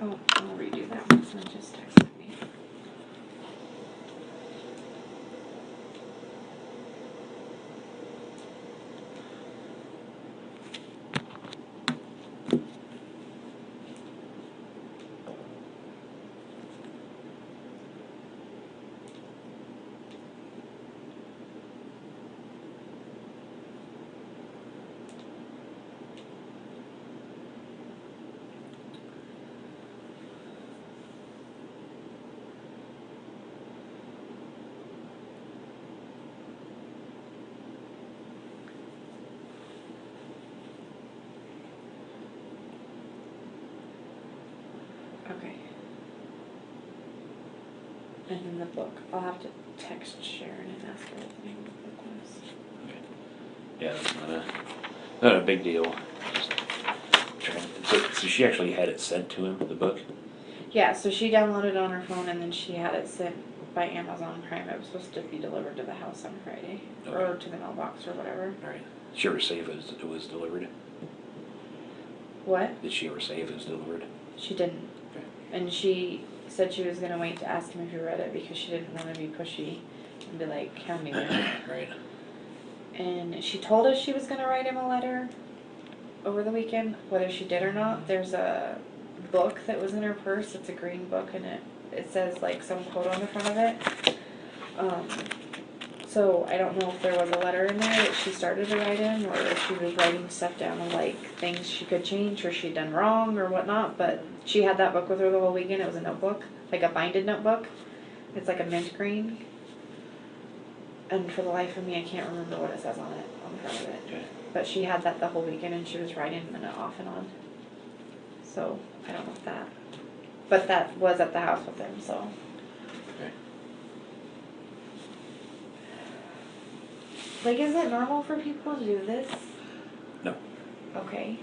Oh, I'll redo that one. Someone just texted me. And then the book, I'll have to text Sharon and ask her what the name of the book was. Okay. Yeah, that's not a big deal. Just so she actually had it sent to him, the book? Yeah, so she downloaded it on her phone and then she had it sent by Amazon Prime. It was supposed to be delivered to the house on Friday, Okay. or to the mailbox or whatever. All right. Did she ever say if it was delivered? What? Did she ever say if it was delivered? She didn't. Okay. And she said she was gonna wait to ask him if he read it because she didn't want to be pushy and be like, hand me that. Right. And she told us she was gonna write him a letter over the weekend. Whether she did or not, there's a book that was in her purse. It's a green book, and it says like some quote on the front of it. So I don't know if there was a letter in there that she started to write him, or if she was writing stuff down of like things she could change or she'd done wrong or whatnot. But she had that book with her the whole weekend. It was a notebook, like a binded notebook. It's like a mint green. And for the life of me, I can't remember what it says on it, on the front of it. Okay. But she had that the whole weekend, and she was writing it off and on. So I don't know if that. But that was at the house with him, so. Okay. Like, is it normal for people to do this? No. Okay.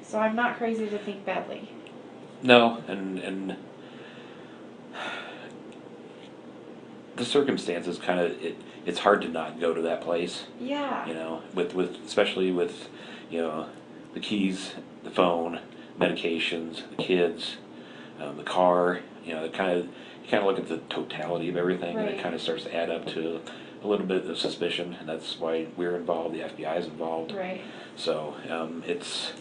So I'm not crazy to think badly. No, and the circumstances kind of it's hard to not go to that place. Yeah. You know, with especially with, you know, the keys, the phone, medications, the kids, the car. You know, you kind of look at the totality of everything, and Right. it kind of starts to add up to a little bit of suspicion, and that's why we're involved. The FBI is involved. Right. So it's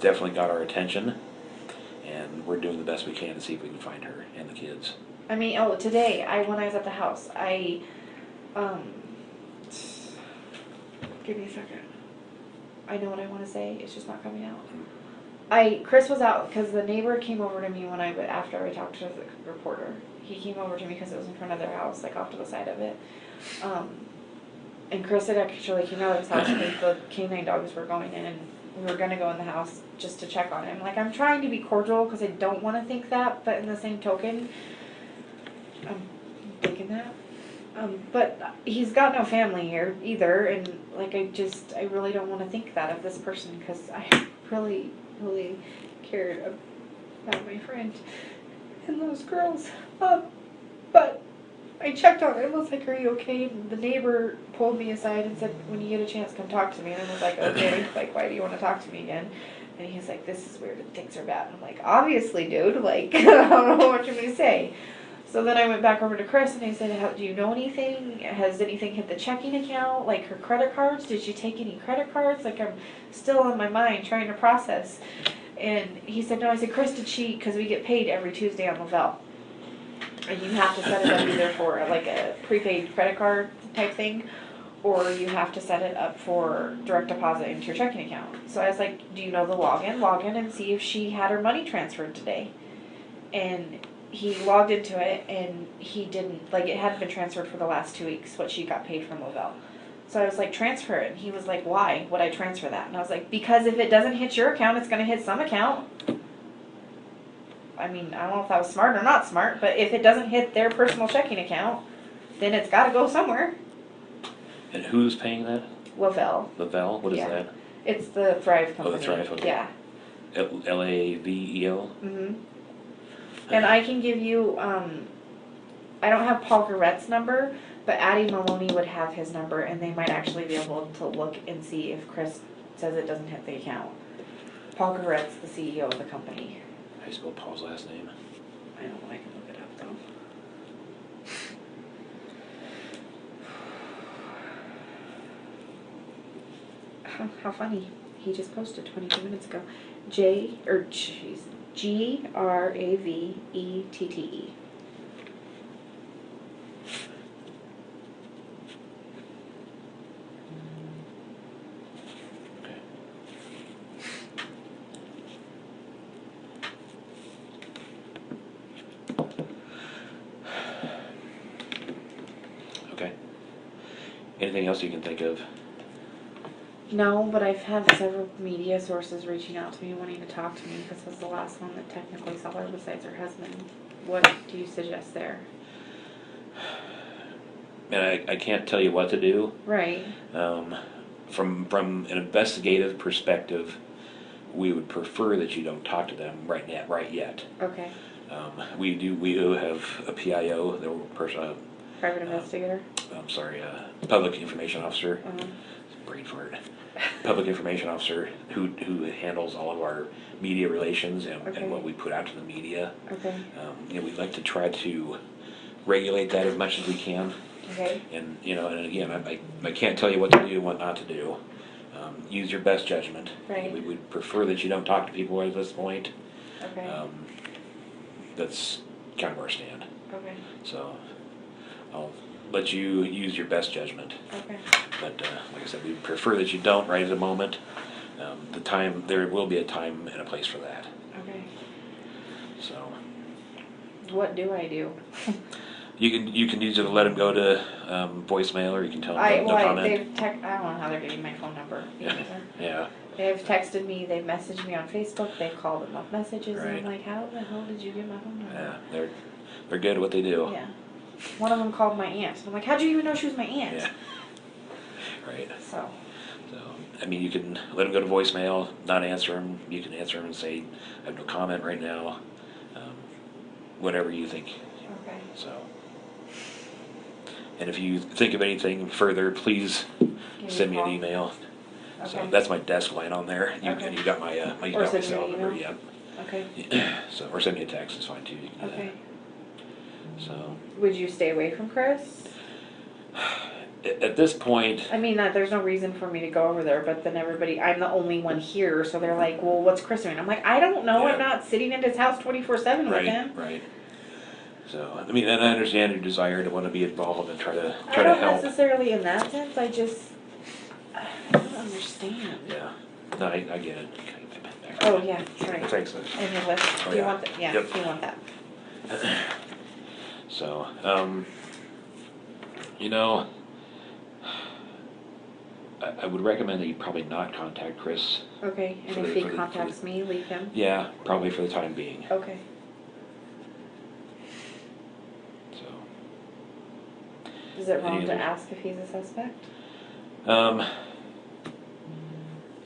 definitely got our attention, and we're doing the best we can to see if we can find her and the kids. I mean, oh, today, when I was at the house, give me a second. I know what I want to say, it's just not coming out. Chris was out, because the neighbor came over to me after I talked to the reporter. He came over to me because it was in front of their house, like off to the side of it. And Chris had actually came out of his house because the canine dogs were going in, and we were going to go in the house just to check on him. Like, I'm trying to be cordial because I don't want to think that, but in the same token, I'm thinking that. But he's got no family here either, and like I really don't want to think that of this person because I really, really cared about my friend and those girls. But I checked on him, I was like, are you okay? And the neighbor pulled me aside and said, when you get a chance, come talk to me. And I was like, okay, like, why do you want to talk to me again? And he's like, this is weird, things are bad. And I'm like, obviously, dude, like, I don't know what you're going to say. So then I went back over to Chris and I said, do you know anything? Has anything hit the checking account? Like her credit cards? Did she take any credit cards? Like, I'm still in my mind trying to process. And he said, no. I said, Chris, did she, because we get paid every Tuesday on Lavelle. And you have to set it up either for like a prepaid credit card type thing, or you have to set it up for direct deposit into your checking account. So I was like, do you know the login? Log in and see if she had her money transferred today. And he logged into it and he didn't, like, it hadn't been transferred for the last 2 weeks, what she got paid from Lavelle. So I was like, transfer it. And he was like, why would I transfer that? And I was like, because if it doesn't hit your account, it's going to hit some account. I mean, I don't know if that was smart or not smart, but if it doesn't hit their personal checking account, then it's got to go somewhere. And who's paying that? Lavelle. Lavelle? What is Yeah. that? It's the Thrive company. Oh, the Thrive, okay. Yeah. Lavel? Mm-hmm. And I can give you, I don't have Paul Garrett's number, but Addie Maloney would have his number, and they might actually be able to look and see if Chris says it doesn't hit the account. Paul Garrett's the CEO of the company. How do you spell Paul's last name? I don't know, I can look it up though. How funny. He just posted 22 minutes ago. Gravette. Okay. Okay. Anything else you can think of? No, but I've had several media sources reaching out to me wanting to talk to me because I was the last one that technically saw her besides her husband what do you suggest there? And I can't tell you what to do. Right. From an investigative perspective, we would prefer that you don't talk to them right yet. Okay. We do have a PIO, the person, Private investigator? I'm sorry, public information officer, Uh-huh. brain fart, public information officer who handles all of our media relations Okay. and what we put out to the media. Okay. We'd like to try to regulate that as much as we can. Okay. And, and again, I can't tell you what to do and what not to do. Use your best judgment. Right. We would prefer that you don't talk to people at this point. Okay. That's kind of our stand. Okay. So I'll let you use your best judgment. Okay. But like I said, we prefer that you don't right at the moment. There will be a time and a place for that. Okay. So What do I do? you can either let them go to voicemail, or you can tell them no comment. I don't know how they're getting my phone number. Yeah. Yeah. They've texted me, they've messaged me on Facebook, they've called and left messages, and Right. I'm like, how the hell did you get my phone number? Yeah, they're good at what they do. Yeah. One of them called my aunt. I'm like, how'd you even know she was my aunt? Yeah. Right. So. So, I mean, you can let them go to voicemail, not answer them. You can answer them and say, I have no comment right now. Whatever you think. Okay. So, and if you think of anything further, please send me an email. So Okay. that's my desk line on there. Okay. And you got my Or got my send me cell an number. email. Yeah. Okay. So, or send me a text. It's fine too. You can do Okay. that. So, Would you stay away from Chris? at this point, I mean, there's no reason for me to go over there, but then I'm the only one here, so they're like, well, what's Chris doing? I'm like, I don't know. Yeah. I'm not sitting at his house 24/7 with him. right. So, I mean, and I understand your desire to want to be involved and try to I don't help. necessarily in that sense. I don't understand. Yeah. No, I get it. Oh, yeah, sorry. Thanks. And your list. Oh, Do you yeah. want that? Yeah, Yep. do you want that? So, I would recommend that you probably not contact Chris. Okay, and if he contacts me, leave him? Yeah, probably for the time being. Okay. So, Is it wrong Any to other- ask if he's a suspect?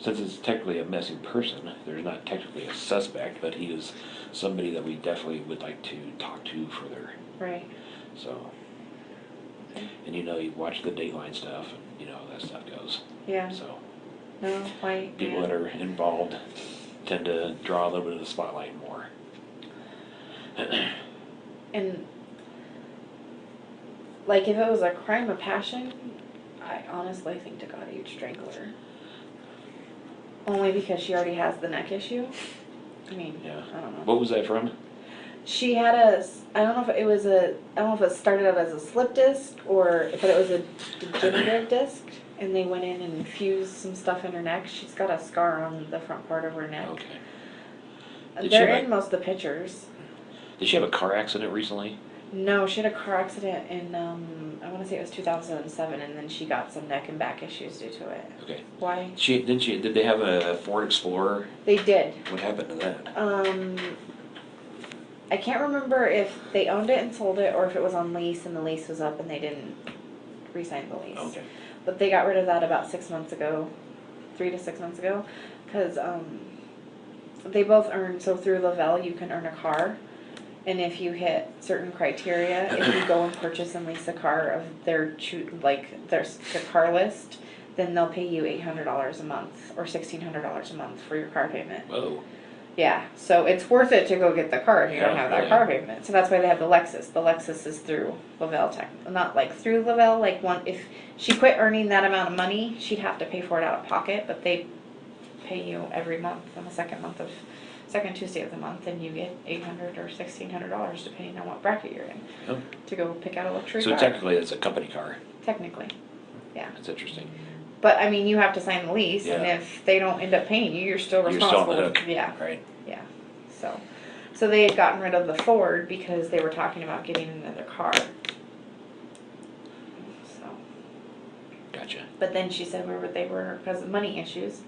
since it's technically a missing person, there's not technically a suspect, but he is somebody that we definitely would like to talk to further. Right. So, and you watch the Dateline stuff, and you know how that stuff goes. Yeah. So, No, why? people that are involved tend to draw a little bit of the spotlight more. And, like, if it was a crime of passion, I honestly think to God he'd strangle her. Only because she already has the neck issue. I mean, Yeah. I don't know. What was that from? She had I don't know if it started out as a slip disc but it was a degenerative disc, and they went in and fused some stuff in her neck. She's got a scar on the front part of her neck. Okay. They're in most of the pictures. Did she have a car accident recently? No, she had a car accident in, I want to say it was 2007, and then she got some neck and back issues due to it. Okay. Why? Did they have a Ford Explorer? They did. What happened to that? I can't remember if they owned it and sold it, or if it was on lease and the lease was up and they didn't re-sign the lease. Okay. But they got rid of that about 6 months ago, 3 to 6 months ago, because they both earn, so through Lavelle you can earn a car. And if you hit certain criteria, if you go and purchase and lease a car of their car list, then they'll pay you $800 a month or $1,600 a month for your car payment. Whoa. Yeah, so it's worth it to go get the car if you don't Yeah, have that yeah. car payment. So that's why they have the Lexus. The Lexus is through Lavelle not like through Lavelle, if she quit earning that amount of money, she'd have to pay for it out of pocket, but they pay you every month on the second Tuesday of the month, and you get $800 or $1,600 depending on what bracket you're in Oh. to go pick out a luxury So car. technically it's a company car. Technically, yeah. That's interesting. But I mean, you have to sign the lease, and Yeah. if they don't end up paying you, you're still You're responsible. still on the hook. Yeah, Right. yeah. So they had gotten rid of the Ford because they were talking about getting another car. So, Gotcha. but then she said they were because of money issues.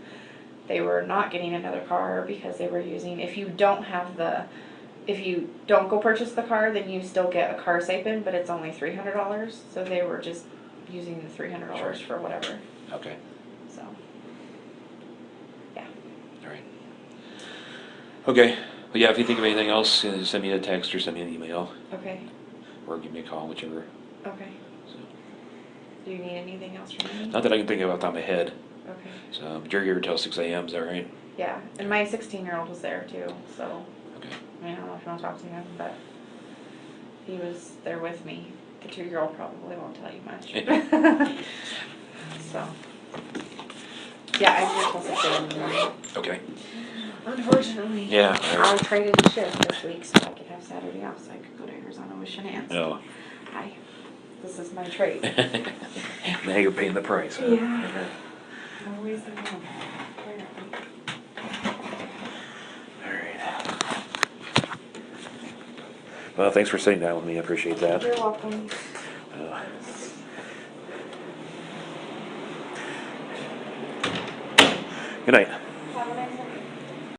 They were not getting another car because they were using, if you don't have the if you don't go purchase the car, then you still get a car stipend, but it's only $300. So they were just using the $300 Sure. for whatever. Okay, So, yeah. all right. Okay, well, yeah, if you think of anything else, send me a text or send me an email, Okay. or give me a call, whichever. Okay. So, Do you need anything else from me? not that I can think of off the top of my head. Okay. So, but you're here till 6 a.m., is that right? Yeah, and my 16-year-old was there too, so Okay. I don't know if you want to talk to him, but he was there with me. The 2-year-old probably won't tell you much. So, yeah, I'm here till 6 a.m. in the morning. Okay. Unfortunately. Yeah. I traded the shift this week so I could have Saturday off so I could go to Arizona with Shenanigans. No. Hi. This is my trade. Now you're paying the price, huh? Yeah. Always the one. All right. Well, thanks for sitting down with me, I appreciate that. You're welcome. Good night.